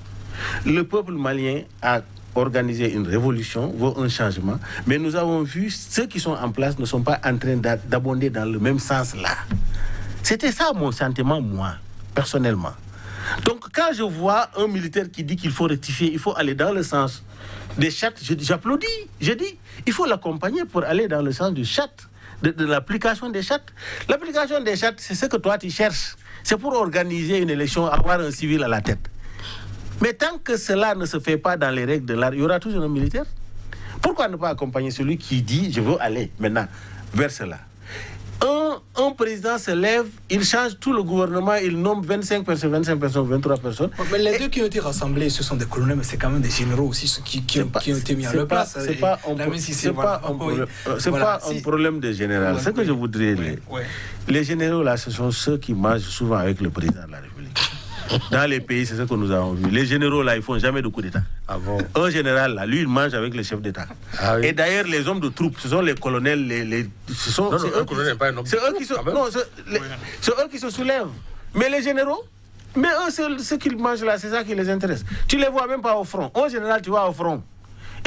Le peuple malien a organisé une révolution, veut un changement, mais nous avons vu ceux qui sont en place ne sont pas en train d'abonder dans le même sens-là. C'était ça mon sentiment, moi, personnellement. Donc, quand je vois un militaire qui dit qu'il faut rectifier, il faut aller dans le sens des chartes, j'applaudis. Je dis, il faut l'accompagner pour aller dans le sens du charte, de l'application des chartes. L'application des chartes, c'est ce que toi tu cherches. C'est pour organiser une élection, avoir un civil à la tête. Mais tant que cela ne se fait pas dans les règles de l'art, il y aura toujours un militaire. Pourquoi ne pas accompagner celui qui dit, je veux aller maintenant vers cela? Un président se lève, il change tout le gouvernement, il nomme 25 personnes, 23 personnes. Mais les deux qui ont été rassemblés, ce sont des colonels, mais c'est quand même des généraux aussi, ceux qui ont été mis en leur place. C'est pas un problème de général. Ce que je voudrais dire, les généraux là, ce sont ceux qui mangent souvent avec le président de la République. Dans les pays, c'est ce que nous avons vu. Les généraux là, ils font jamais de coup d'État. Ah bon? Un général là, lui, il mange avec le chef d'État. Ah oui. Et d'ailleurs, les hommes de troupes, ce sont les colonels, c'est eux qui se soulèvent. Mais les généraux, mais eux, ce qu'ils mangent là, c'est ça qui les intéresse. Tu les vois même pas au front. Un général, tu vois au front.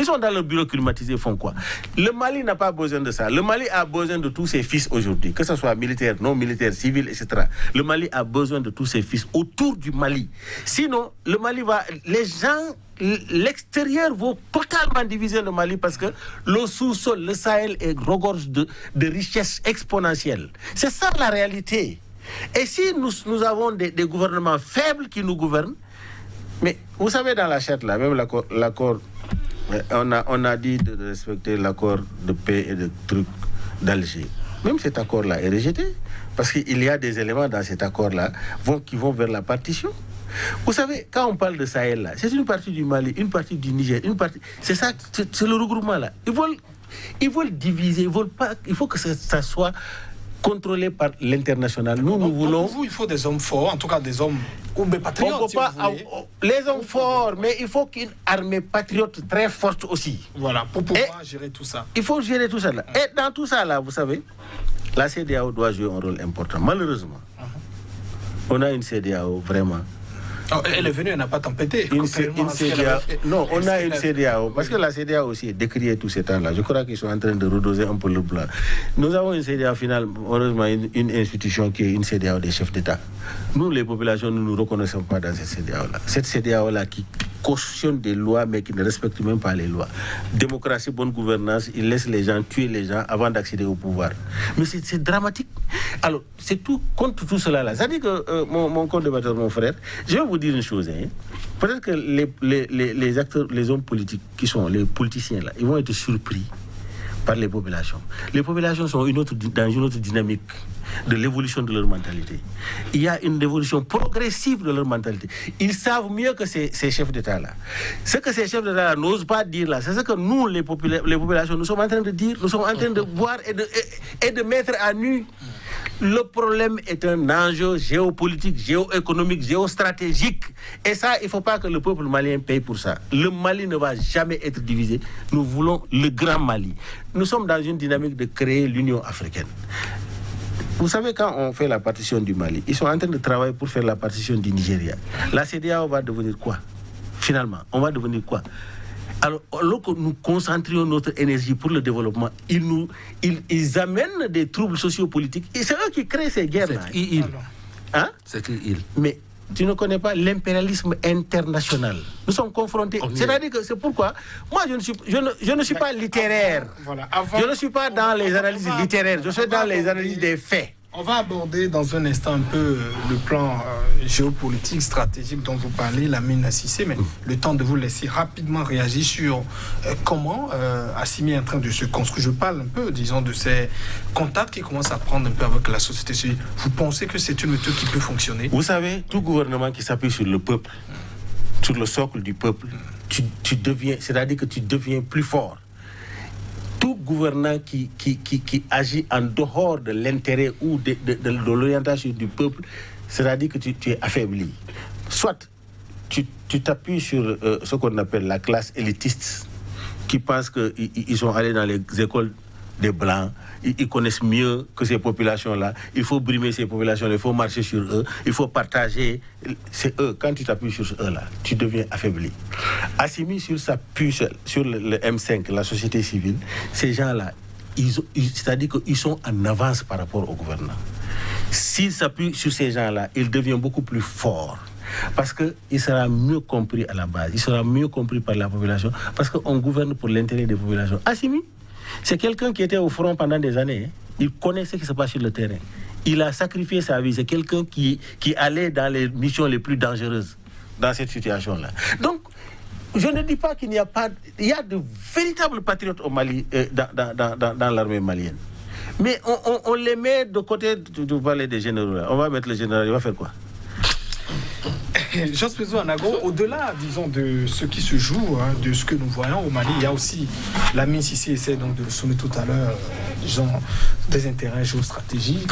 Ils sont dans leur bureau climatisé, ils font quoi? Le Mali n'a pas besoin de ça. Le Mali a besoin de tous ses fils aujourd'hui, que ce soit militaire, non militaire, civil, etc. Le Mali a besoin de tous ses fils autour du Mali. Sinon, le Mali va... Les gens... L'extérieur va totalement diviser le Mali parce que le sous-sol, le Sahel regorge de richesses exponentielles. C'est ça la réalité. Et si nous avons des gouvernements faibles qui nous gouvernent, mais vous savez, dans la charte, là, même l'accord, on a dit de respecter l'accord de paix et de trucs d'Alger. Même cet accord-là est rejeté parce qu'il y a des éléments dans cet accord-là qui vont vers la partition. Vous savez, quand on parle de Sahel, là, c'est une partie du Mali, une partie du Niger, une partie... C'est ça, c'est le regroupement, là. Ils veulent diviser, il faut que ça soit contrôlé par l'international. Nous voulons... Pour vous, il faut des hommes forts, en tout cas des hommes ou des patriotes, les hommes forts, mais il faut qu'une armée patriote très forte aussi. Voilà, pour pouvoir gérer tout ça. Il faut gérer tout ça, là. Et dans tout ça, là, vous savez, la CEDEAO doit jouer un rôle important. Malheureusement, on a une CEDEAO vraiment... Oh, elle est venue, elle n'a pas tempêté. Une CEDEAO. Non, on a une CEDEAO. Parce que la CEDEAO aussi est décriée tous ces temps-là. Je crois qu'ils sont en train de redoser un peu le plan. Nous avons une CEDEAO finale, heureusement, une institution qui est une CEDEAO des chefs d'État. Nous, les populations, nous ne nous reconnaissons pas dans cette CEDEAO-là. Cette CEDEAO-là qui cautionne des lois, mais qui ne respecte même pas les lois. Démocratie, bonne gouvernance, il laisse les gens tuer les gens avant d'accéder au pouvoir. Mais c'est dramatique. Alors, c'est tout contre tout cela là. Ça dit que mon co-débatteur, mon frère, je vais vous dire une chose. Hein. Peut-être que les acteurs, les hommes politiques qui sont les politiciens là, ils vont être surpris par les populations. Les populations sont dans une autre dynamique de l'évolution de leur mentalité. Il y a une évolution progressive de leur mentalité. Ils savent mieux que ces chefs d'État-là. Ce que ces chefs d'État-là n'osent pas dire là, c'est ce que nous, les populations, nous sommes en train de dire, nous sommes en train de voir et de mettre à nu. Le problème est un enjeu géopolitique, géoéconomique, géostratégique. Et ça, il ne faut pas que le peuple malien paye pour ça. Le Mali ne va jamais être divisé. Nous voulons le grand Mali. Nous sommes dans une dynamique de créer l'Union africaine. Vous savez, quand on fait la partition du Mali, ils sont en train de travailler pour faire la partition du Nigeria. La CEDEAO va devenir quoi? Finalement, on va devenir quoi? Alors que nous concentrions notre énergie pour le développement, ils amènent des troubles sociopolitiques. Et c'est eux qui créent ces guerres-là. C'est une île. Mais tu ne connais pas l'impérialisme international. Nous sommes confrontés. C'est-à-dire que c'est pourquoi moi je ne suis pas littéraire. Je ne suis pas dans les analyses littéraires. Je suis dans les analyses des faits. On va aborder dans un instant un peu le plan géopolitique, stratégique dont vous parlez, Lamine Cissé, mais le temps de vous laisser rapidement réagir sur comment Assimi est en train de se construire. Je parle un peu, disons, de ces contacts qui commencent à prendre un peu avec la société civile. Vous pensez que c'est une méthode qui peut fonctionner? Vous savez, tout gouvernement qui s'appuie sur le peuple, sur le socle du peuple, tu deviens, c'est-à-dire que tu deviens plus fort. Tout gouvernant qui agit en dehors de l'intérêt ou de l'orientation du peuple, c'est-à-dire que tu es affaibli. Soit tu t'appuies sur ce qu'on appelle la classe élitiste, qui pense qu'ils sont allés dans les écoles des Blancs, ils connaissent mieux que ces populations-là. Il faut brimer ces populations-là, il faut marcher sur eux, il faut partager. C'est eux. Quand tu t'appuies sur eux-là, tu deviens affaibli. Assimi sur sa puce, sur le M5, la société civile, ces gens-là, c'est-à-dire qu'ils sont en avance par rapport au gouvernement. S'il s'appuie sur ces gens-là, il devient beaucoup plus fort. Parce qu'il sera mieux compris à la base, il sera mieux compris par la population, parce qu'on gouverne pour l'intérêt des populations. Assimi, c'est quelqu'un qui était au front pendant des années. Hein. Il connaît ce qui se passe sur le terrain. Il a sacrifié sa vie. C'est quelqu'un qui allait dans les missions les plus dangereuses dans cette situation-là. Donc, je ne dis pas qu'il n'y a pas... Il y a de véritables patriotes au Mali, dans l'armée malienne. Mais on les met de côté. Tu parlais des généraux là. On va mettre le général, il va faire quoi? Jos Pezo Anago, au-delà, disons, de ce qui se joue, hein, de ce que nous voyons au Mali, il y a aussi, Lamine Cissé essaie donc de le soumettre tout à l'heure, disons, des intérêts géostratégiques,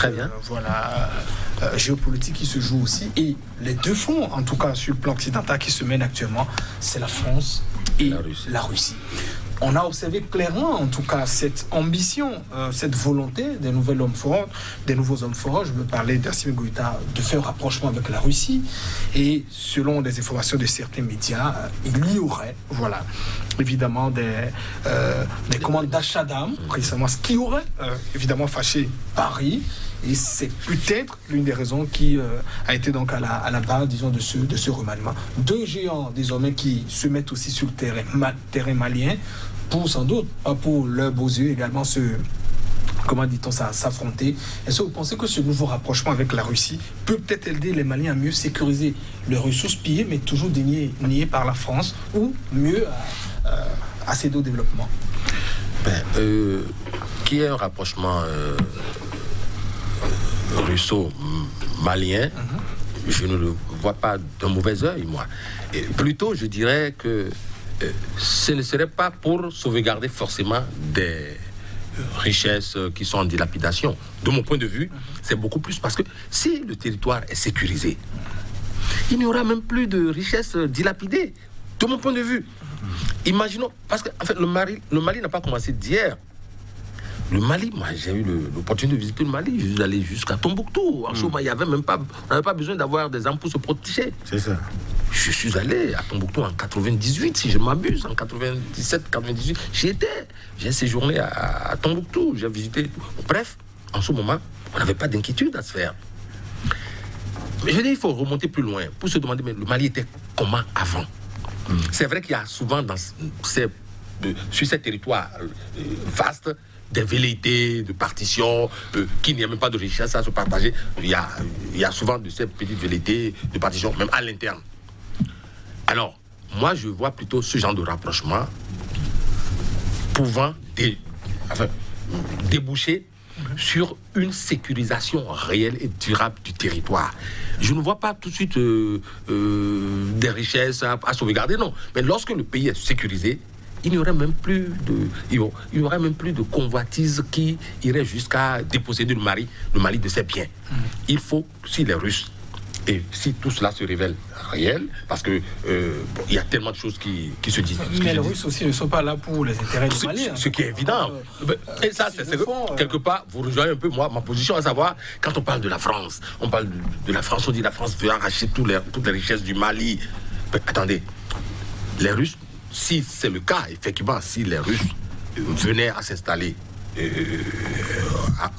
géopolitiques qui se jouent aussi. Et les deux fronts, en tout cas sur le plan occidental qui se mènent actuellement, c'est la France et la Russie. On a observé clairement, en tout cas, cette ambition, cette volonté des nouveaux hommes forts. Je veux parler d'Assimi Goïta, de faire un rapprochement avec la Russie. Et selon des informations de certains médias, il y aurait, évidemment des commandes d'achat d'armes, précisément, ce qui aurait évidemment fâché Paris. Et c'est peut-être l'une des raisons qui a été donc à la base, disons, de ce remaniement. 2 géants, désormais, qui se mettent aussi sur le terrain malien, pour sans doute, pas pour leurs beaux yeux, également s'affronter. Est-ce que vous pensez que ce nouveau rapprochement avec la Russie peut peut-être aider les Maliens à mieux sécuriser leurs ressources pillées, mais toujours niées par la France, ou mieux accéder au développement? Qu'il y ait un rapprochement russo-malien, je ne le vois pas d'un mauvais œil, moi. Et plutôt, je dirais que ce ne serait pas pour sauvegarder forcément des richesses qui sont en dilapidation. De mon point de vue, c'est beaucoup plus parce que si le territoire est sécurisé, il n'y aura même plus de richesses dilapidées. De mon point de vue. Imaginons, parce que en fait, le Mali n'a pas commencé d'hier. Le Mali, moi j'ai eu l'opportunité de visiter le Mali, je suis allé jusqu'à Tombouctou. En ce moment, on n'avait pas besoin d'avoir des armes pour se protéger. C'est ça. Je suis allé à Tombouctou en 98, si je m'abuse, en 97, 98. J'y étais. J'ai séjourné à Tombouctou, j'ai visité. Bref, en ce moment, on n'avait pas d'inquiétude à se faire. Mais je dis, il faut remonter plus loin pour se demander, mais le Mali était comment avant? C'est vrai qu'il y a souvent sur ces territoires vastes, des velléités de partition, qu'il n'y a même pas de richesse à se partager. Il y a souvent de ces petites velléités de partition, même à l'interne. Alors, moi, je vois plutôt ce genre de rapprochement pouvant déboucher sur une sécurisation réelle et durable du territoire. Je ne vois pas tout de suite des richesses à sauvegarder, non. Mais lorsque le pays est sécurisé, il n'y aurait même plus de convoitise qui irait jusqu'à déposséder le Mali de ses biens. Il faut, si les Russes, et si tout cela se révèle réel, parce que il y a tellement de choses qui se disent. Mais les Russes aussi ne sont pas là pour les intérêts du Mali. Ce qui est évident. Et ça, c'est quelque part, vous rejoignez un peu ma position, à savoir, quand on parle de la France, on parle de la France, on dit la France veut arracher toutes les richesses du Mali. Mais, attendez, les Russes, si c'est le cas, effectivement, si les Russes venaient à s'installer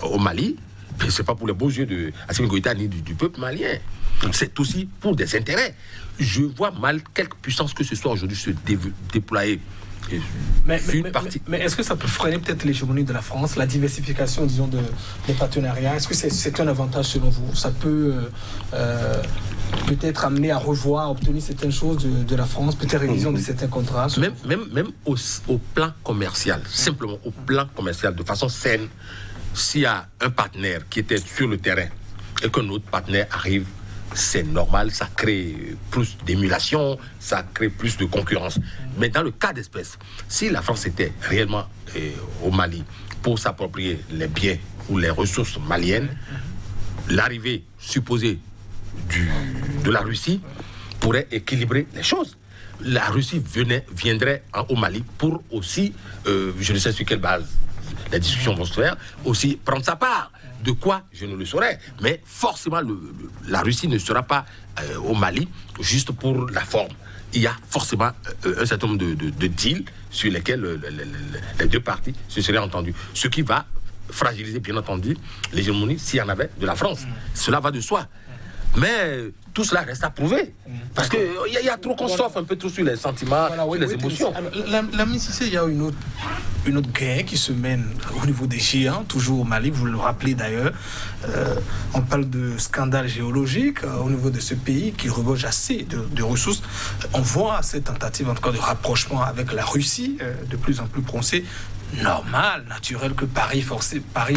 au Mali, c'est pas pour les beaux yeux de Assimi Goïta ni du peuple malien. C'est aussi pour des intérêts. Je vois mal quelque puissance que ce soit aujourd'hui se déployer. Mais est-ce que ça peut freiner peut-être l'hégémonie de la France, la diversification, disons, des partenariats? Est-ce que c'est un avantage selon vous? Ça peut peut-être amener à revoir, à obtenir certaines choses de la France, peut-être révision de certains contrats? Même au plan commercial, simplement au plan commercial, de façon saine, s'il y a un partenaire qui était sur le terrain et qu'un autre partenaire arrive, c'est normal, ça crée plus d'émulation, ça crée plus de concurrence. Mais dans le cas d'espèce, si la France était réellement au Mali pour s'approprier les biens ou les ressources maliennes, l'arrivée supposée de la Russie pourrait équilibrer les choses. La Russie viendrait au Mali pour aussi, je ne sais sur quelle base les discussions vont se faire, aussi prendre sa part. De quoi, je ne le saurais. Mais forcément, la Russie ne sera pas au Mali juste pour la forme. Il y a forcément un certain nombre de deals sur lesquels les deux parties se seraient entendues. Ce qui va fragiliser, bien entendu, l'hégémonie, s'il y en avait, de la France. Cela va de soi. Mais tout cela reste à prouver. Parce qu'il y a trop qu'on s'offre un peu trop sur les sentiments, sur les émotions. La Mississippi, il y a une autre guerre qui se mène au niveau des géants, toujours au Mali, vous le rappelez d'ailleurs. On parle de scandale géologique au niveau de ce pays qui regorge assez de ressources. On voit cette tentative, en tout cas, de rapprochement avec la Russie, de plus en plus prononcée. Normal, naturel que Paris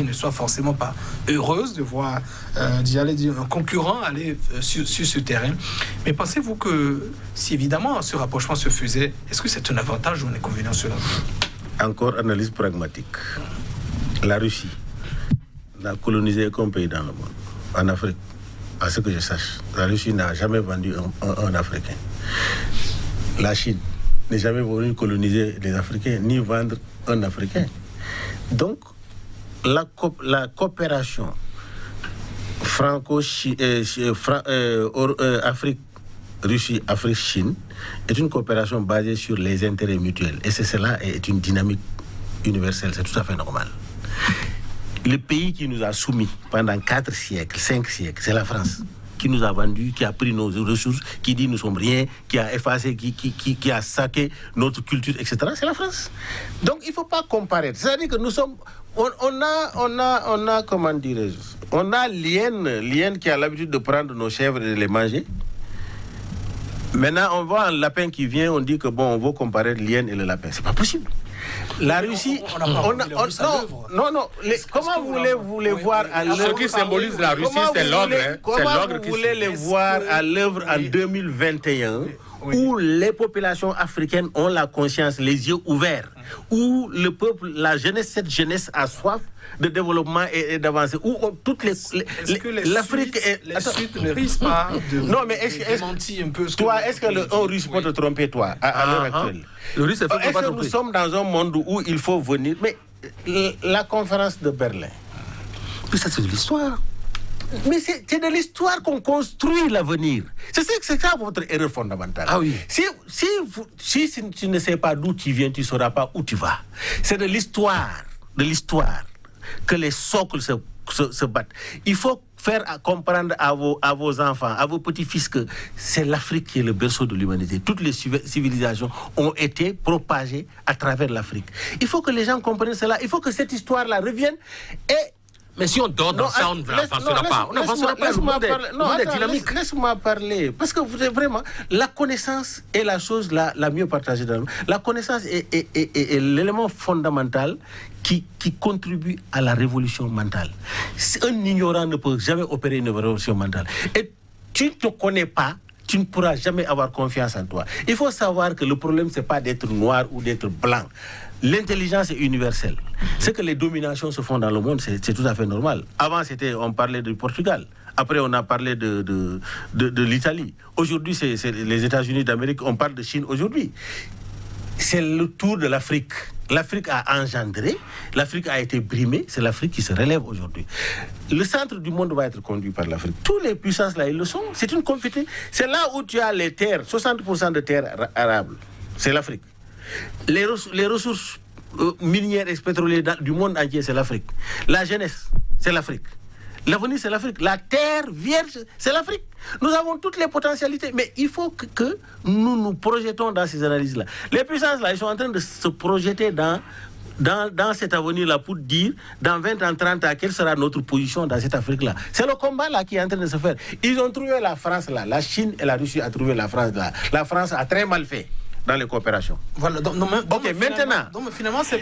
ne soit forcément pas heureuse de voir un concurrent aller sur ce terrain. Mais pensez-vous que si évidemment ce rapprochement se faisait, est-ce que c'est un avantage ou un inconvénient selon vous? Encore analyse pragmatique. La Russie n'a colonisé aucun pays dans le monde. En Afrique, à ce que je sache, la Russie n'a jamais vendu un Africain. La Chine n'est jamais venu coloniser les Africains, ni vendre un Africain. Donc, la coopération Afrique Russie, Afrique, Chine est une coopération basée sur les intérêts mutuels. Et cela est une dynamique universelle, c'est tout à fait normal. Le pays qui nous a soumis pendant 4 siècles, 5 siècles, c'est la France. Qui nous a vendu, qui a pris nos ressources, qui dit nous sommes rien, qui a effacé, qui a saqué notre culture, etc. C'est la France. Donc il ne faut pas comparer. C'est-à-dire que nous sommes... On a comment dirais-je, on a l'hyène qui a l'habitude de prendre nos chèvres et de les manger. Maintenant, on voit un lapin qui vient, on dit que bon, on va comparer l'hyène et le lapin. C'est pas possible. La Russie, comment voulez-vous les voir à l'œuvre? Ce qui symbolise la Russie, c'est l'ogre. Comment vous voulez les voir à l'œuvre en 2021, où les populations africaines ont la conscience, les yeux ouverts, où le peuple, la jeunesse, cette jeunesse a soif de développement et d'avancer, où toute l'Afrique les Suisses ne risquent pas de démentir un peu ce toi, est-ce que on risque pas de tromper, toi, à l'heure actuelle? Est-ce que nous sommes dans un monde où il faut venir? Mais la conférence de Berlin, mais ça c'est de l'histoire. Mais c'est de l'histoire qu'on construit l'avenir. C'est ça votre erreur fondamentale. Ah oui. Si tu ne sais pas d'où tu viens, tu ne sauras pas où tu vas. C'est de l'histoire que les socles se battent. Il faut faire comprendre à vos enfants, à vos petits-fils que c'est l'Afrique qui est le berceau de l'humanité. Toutes les civilisations ont été propagées à travers l'Afrique. Il faut que les gens comprennent cela. Il faut que cette histoire-là revienne et... Mais si on dort dans ça, on n'avancera pas. On n'avancera pas. Le monde est dynamique. Laisse-moi parler. Parce que vraiment, la connaissance est la chose la mieux partagée dans le monde. La connaissance est l'élément fondamental qui contribue à la révolution mentale. Un ignorant ne peut jamais opérer une révolution mentale. Et tu ne te connais pas, tu ne pourras jamais avoir confiance en toi. Il faut savoir que le problème, ce n'est pas d'être noir ou d'être blanc. L'intelligence est universelle. Ce que les dominations se font dans le monde, c'est tout à fait normal. Avant, on parlait du Portugal. Après, on a parlé de l'Italie. Aujourd'hui, c'est les États-Unis d'Amérique. On parle de Chine aujourd'hui. C'est le tour de l'Afrique. L'Afrique a engendré, l'Afrique a été brimée, c'est l'Afrique qui se relève aujourd'hui. Le centre du monde va être conduit par l'Afrique. Toutes les puissances là, ils le sont. C'est une compétition. C'est là où tu as les terres, 60% de terres arables. C'est l'Afrique. Les ressources minières et pétrolières du monde entier, c'est l'Afrique. La jeunesse, c'est l'Afrique. L'avenir, c'est l'Afrique. La terre vierge, c'est l'Afrique. Nous avons toutes les potentialités, mais il faut que nous nous projetons dans ces analyses-là. Les puissances, là, ils sont en train de se projeter dans cet avenir-là pour dire, dans 20 ans, 30 ans, quelle sera notre position dans cette Afrique-là. C'est le combat là qui est en train de se faire. Ils ont trouvé la France là. La Chine et la Russie ont trouvé la France là. La France a très mal fait dans les coopérations. Voilà, maintenant,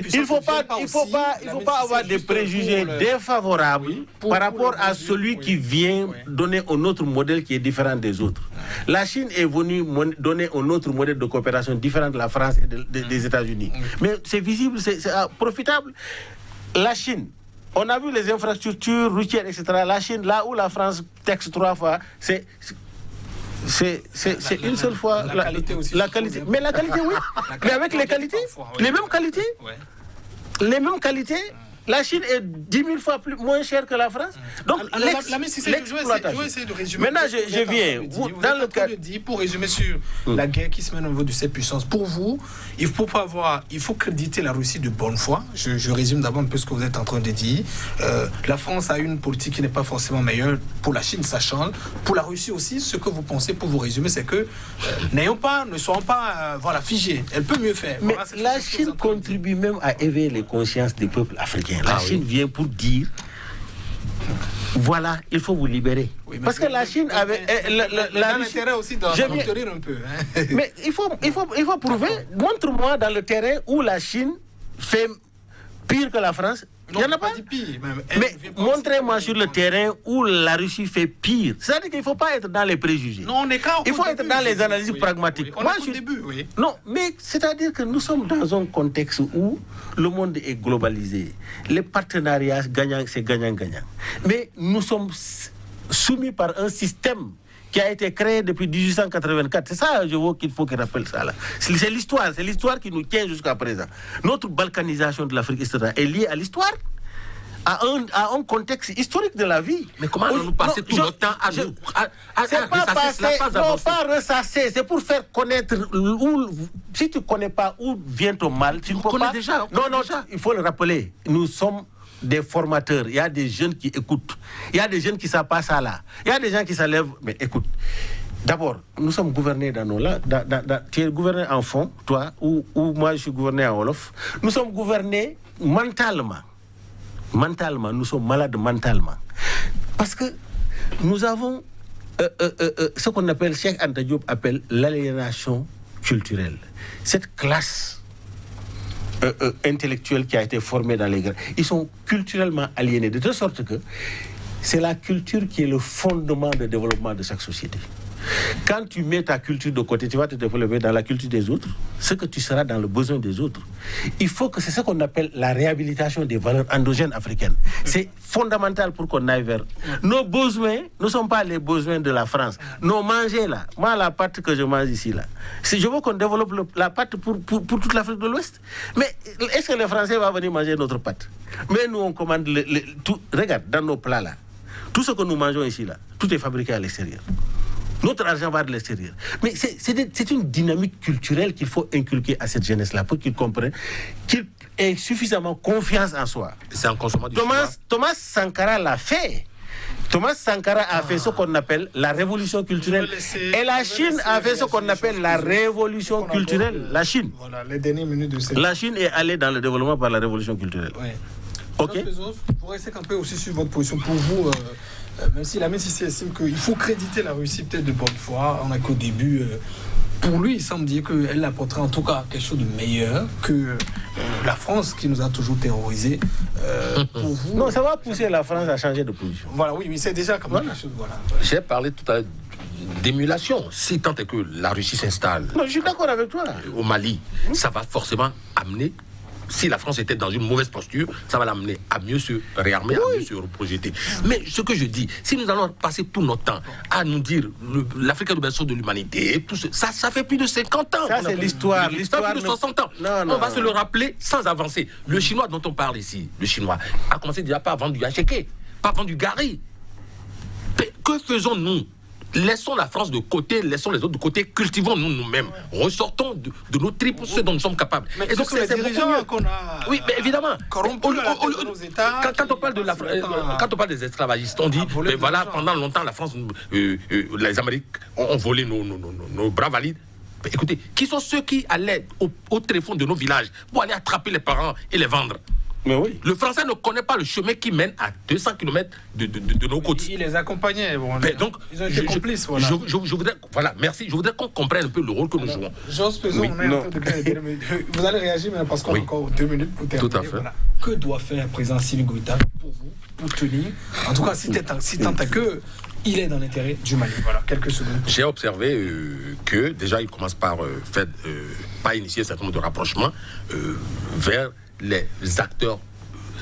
il ne faut pas avoir des préjugés défavorables par rapport à celui qui vient donner un autre modèle qui est différent des autres. La Chine est venue donner un autre modèle de coopération différent de la France et des États-Unis. Mais c'est visible, c'est profitable. La Chine, on a vu les infrastructures routières, etc. La Chine, là où la France texte 3 fois, c'est une seule fois la qualité aussi. La qualité. Mais la qualité, oui. Mais avec les qualités, les mêmes qualités. Les mêmes qualités. La Chine est 10 000 fois moins chère que la France. Donc, l'exploitation. Maintenant, je viens. Dans le cas pour résumer sur la guerre qui se mène au niveau de ces puissances, pour vous, il faut créditer la Russie de bonne foi. Je résume d'abord un peu ce que vous êtes en train de dire. La France a une politique qui n'est pas forcément meilleure. Pour la Chine, ça change. Pour la Russie aussi, ce que vous pensez, pour vous résumer, c'est que ne soyons pas figés. Elle peut mieux faire. Mais la Chine contribue même à éveiller les consciences des peuples africains. La Chine vient pour dire, voilà, il faut vous libérer. Oui, parce que la Chine avait... l'intérêt aussi d'en conquérir un peu. Hein. Mais il faut prouver. Montre-moi dans le terrain où la Chine fait pire que la France. Il n'y en a pas. Mais montrez-moi sur le terrain où la Russie fait pire. C'est-à-dire qu'il ne faut pas être dans les préjugés. Non, il faut être dans les analyses pragmatiques. Moi, je début, Non, mais c'est-à-dire que nous sommes dans un contexte où le monde est globalisé. Les partenariats gagnants, c'est gagnant-gagnant. Mais nous sommes soumis par un système qui a été créé depuis 1884. C'est ça, je vois qu'il faut qu'il rappelle ça là. C'est l'histoire qui nous tient jusqu'à présent. Notre balkanisation de l'Afrique est liée à l'histoire. à un contexte historique de la vie. Mais comment allons-nous passer tout notre temps à c'est pas passer, non, pas ressasser, c'est pour faire connaître si tu ne connais pas où vient ton mal, tu ne peux pas... Déjà, il faut le rappeler, nous sommes des formateurs, il y a des jeunes qui écoutent, il y a des jeunes qui savent pas ça là, il y a des gens qui s'enlèvent, mais écoute, d'abord, nous sommes gouvernés dans nos là, tu es gouverné en fond, toi, ou moi je suis gouverné en Wolof, nous sommes gouvernés mentalement, nous sommes malades mentalement, parce que nous avons ce qu'on appelle, Cheikh Anta Diop appelle l'aliénation culturelle. Cette classe intellectuelle qui a été formée dans les grands, ils sont culturellement aliénés, de telle sorte que c'est la culture qui est le fondement de développement de chaque société. Quand tu mets ta culture de côté, tu vas te développer dans la culture des autres, ce que tu seras dans le besoin des autres. Il faut que c'est ce qu'on appelle la réhabilitation des valeurs endogènes africaines. C'est fondamental pour qu'on aille vers nos besoins. Ne sont pas les besoins de la France. Nos manger là, moi la pâte que je mange ici là, si je veux qu'on développe la pâte pour toute l'Afrique de l'Ouest. Mais est-ce que les Français vont venir manger notre pâte? Mais nous on commande tout. Regarde dans nos plats là, tout ce que nous mangeons ici là, tout est fabriqué à l'extérieur. Notre argent va de l'extérieur. Mais c'est une dynamique culturelle qu'il faut inculquer à cette jeunesse-là pour qu'ils comprennent qu'ils aient suffisamment confiance en soi. C'est un consommant du Thomas Sankara l'a fait. Thomas Sankara a fait ce qu'on appelle la révolution culturelle. Et la Chine a fait ce qu'on appelle la révolution culturelle. La Chine. Voilà, les dernières minutes de cette... La Chine est allée dans le développement par la révolution culturelle. Oui. Ok. Pour rester un peu aussi sur votre position, pour vous... même si la Sissi estime qu'il faut créditer la Russie peut-être de bonne foi, on a qu'au début, pour lui, il semble dire qu'elle apportera en tout cas quelque chose de meilleur que la France qui nous a toujours terrorisés. Pour vous, non, ça va pousser la France à changer de position. Voilà, oui, mais c'est déjà comme quelque chose. Voilà. J'ai parlé tout à l'heure d'émulation. Si tant est que la Russie s'installe non, je suis d'accord avec toi. Au Mali, ça va forcément amener. Si la France était dans une mauvaise posture, ça va l'amener à mieux se réarmer, à mieux se reprojeter. Mais ce que je dis, si nous allons passer tout notre temps à nous dire l'Afrique est le berceau de l'humanité, tout ça fait plus de 50 ans. Ça, c'est l'histoire. L'histoire plus de 60 ans. On va se le rappeler sans avancer. Le Chinois dont on parle ici, le Chinois, a commencé déjà par vendre du hacheke, par vendre du gari. Que faisons-nous? Laissons la France de côté, laissons les autres de côté, cultivons-nous nous-mêmes, ressortons de nos tripes ce dont nous sommes capables. Mais et donc c'est les dirigeants qu'on a. Oui, mais évidemment. Corrompus de nos États. Quand on parle de quand on parle des esclavagistes, on dit mais voilà, pendant longtemps la France, les Amériques ont volé nos bras valides. Mais écoutez, qui sont ceux qui allaient au tréfonds de nos villages pour aller attraper les parents et les vendre? Mais oui. Le Français ne connaît pas le chemin qui mène à 200 km de nos côtes. Il les accompagnait. Bon, donc, ils ont été complices. Voilà. Je voudrais, voilà, merci. Je voudrais qu'on comprenne un peu le rôle que nous jouons. J'ose peser, on est en train de... Vous allez réagir mais parce qu'on a encore 2 minutes pour terminer. Tout à fait. Voilà. Que doit faire le président Assimi Goïta pour vous, pour tenir? En tout cas, si tant est que il est dans l'intérêt du Mali. Voilà, quelques secondes. J'ai observé que déjà, il commence par initier un certain nombre de rapprochements vers les acteurs,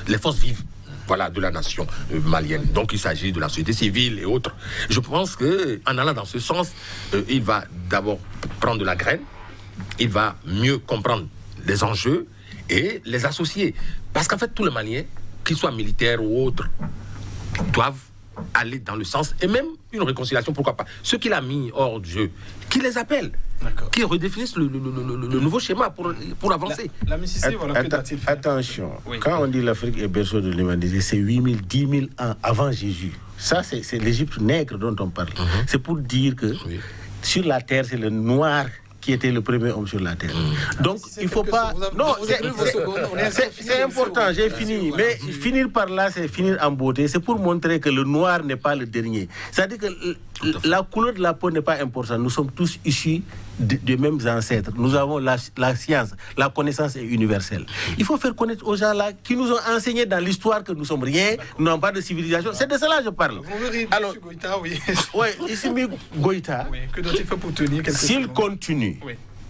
les forces vives, voilà, de la nation malienne. Donc il s'agit de la société civile et autres. Je pense qu'en allant dans ce sens, il va d'abord prendre de la graine, il va mieux comprendre les enjeux et les associer. Parce qu'en fait, tous les Maliens, qu'ils soient militaires ou autres, doivent aller dans le sens, et même une réconciliation, pourquoi pas. Ceux qu'il a mis hors du jeu, qui les appellent, qui redéfinissent le nouveau schéma pour avancer. La Mississippi, voilà, attention, quand on dit l'Afrique est berceau de l'humanité, c'est 8 000, 10 000 ans avant Jésus. Ça, c'est l'Égypte nègre dont on parle. C'est pour dire que sur la terre, c'est le noir qui était le premier homme sur la terre. Donc, il ne faut pas... Non, c'est important, j'ai fini. Mais finir par là, c'est finir en beauté. C'est pour montrer que le noir n'est pas le dernier. C'est-à-dire que la couleur de la peau n'est pas importante. Nous sommes tous issus des mêmes ancêtres. Nous avons la science, la connaissance est universelle. Il faut faire connaître aux gens là qui nous ont enseigné dans l'histoire que nous sommes rien, nous n'avons pas de civilisation. C'est de cela que je parle. Alors, Goïta, oui. Assimi Goïta, que doit-il faire pour tenir quelque chose? S'il continue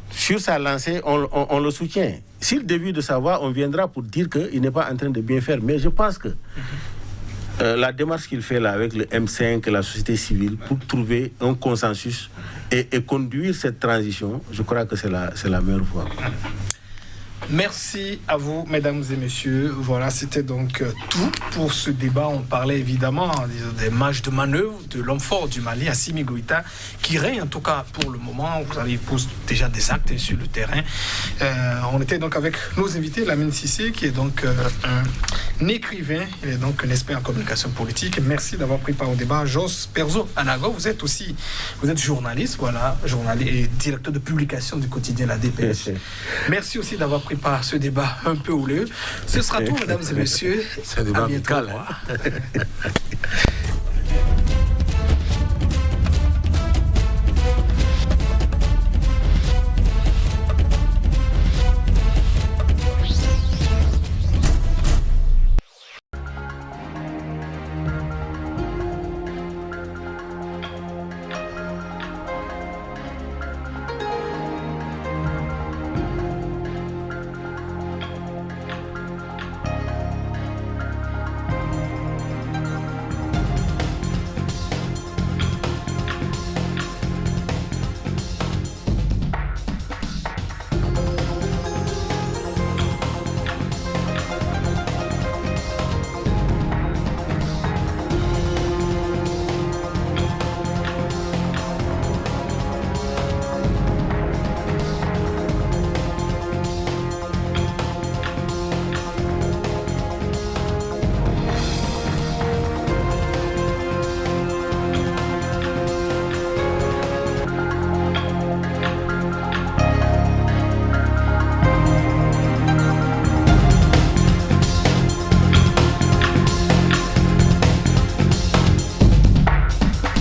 sur sa lancée, on le soutient. S'il dévie de sa voie, on viendra pour dire qu'il n'est pas en train de bien faire. Mais je pense que la démarche qu'il fait là avec le M5, la société civile, pour trouver un consensus et conduire cette transition, je crois que c'est la meilleure voie. Merci à vous, mesdames et messieurs. Voilà, c'était donc tout pour ce débat. On parlait évidemment des marges de manœuvre de l'homme fort du Mali, Assimi Goïta, qui règne en tout cas pour le moment. Vous avez posé déjà des actes sur le terrain. On était donc avec nos invités, Lamine Cissé, qui est donc un écrivain, il est donc un expert en communication politique. Merci d'avoir pris part au débat. Jos Perzo Anago, vous êtes journaliste, voilà, journaliste et directeur de publication du quotidien La Dépêche. Merci aussi d'avoir pris part à ce débat un peu houleux. Ce sera tout, mesdames et messieurs. C'est un débat amical.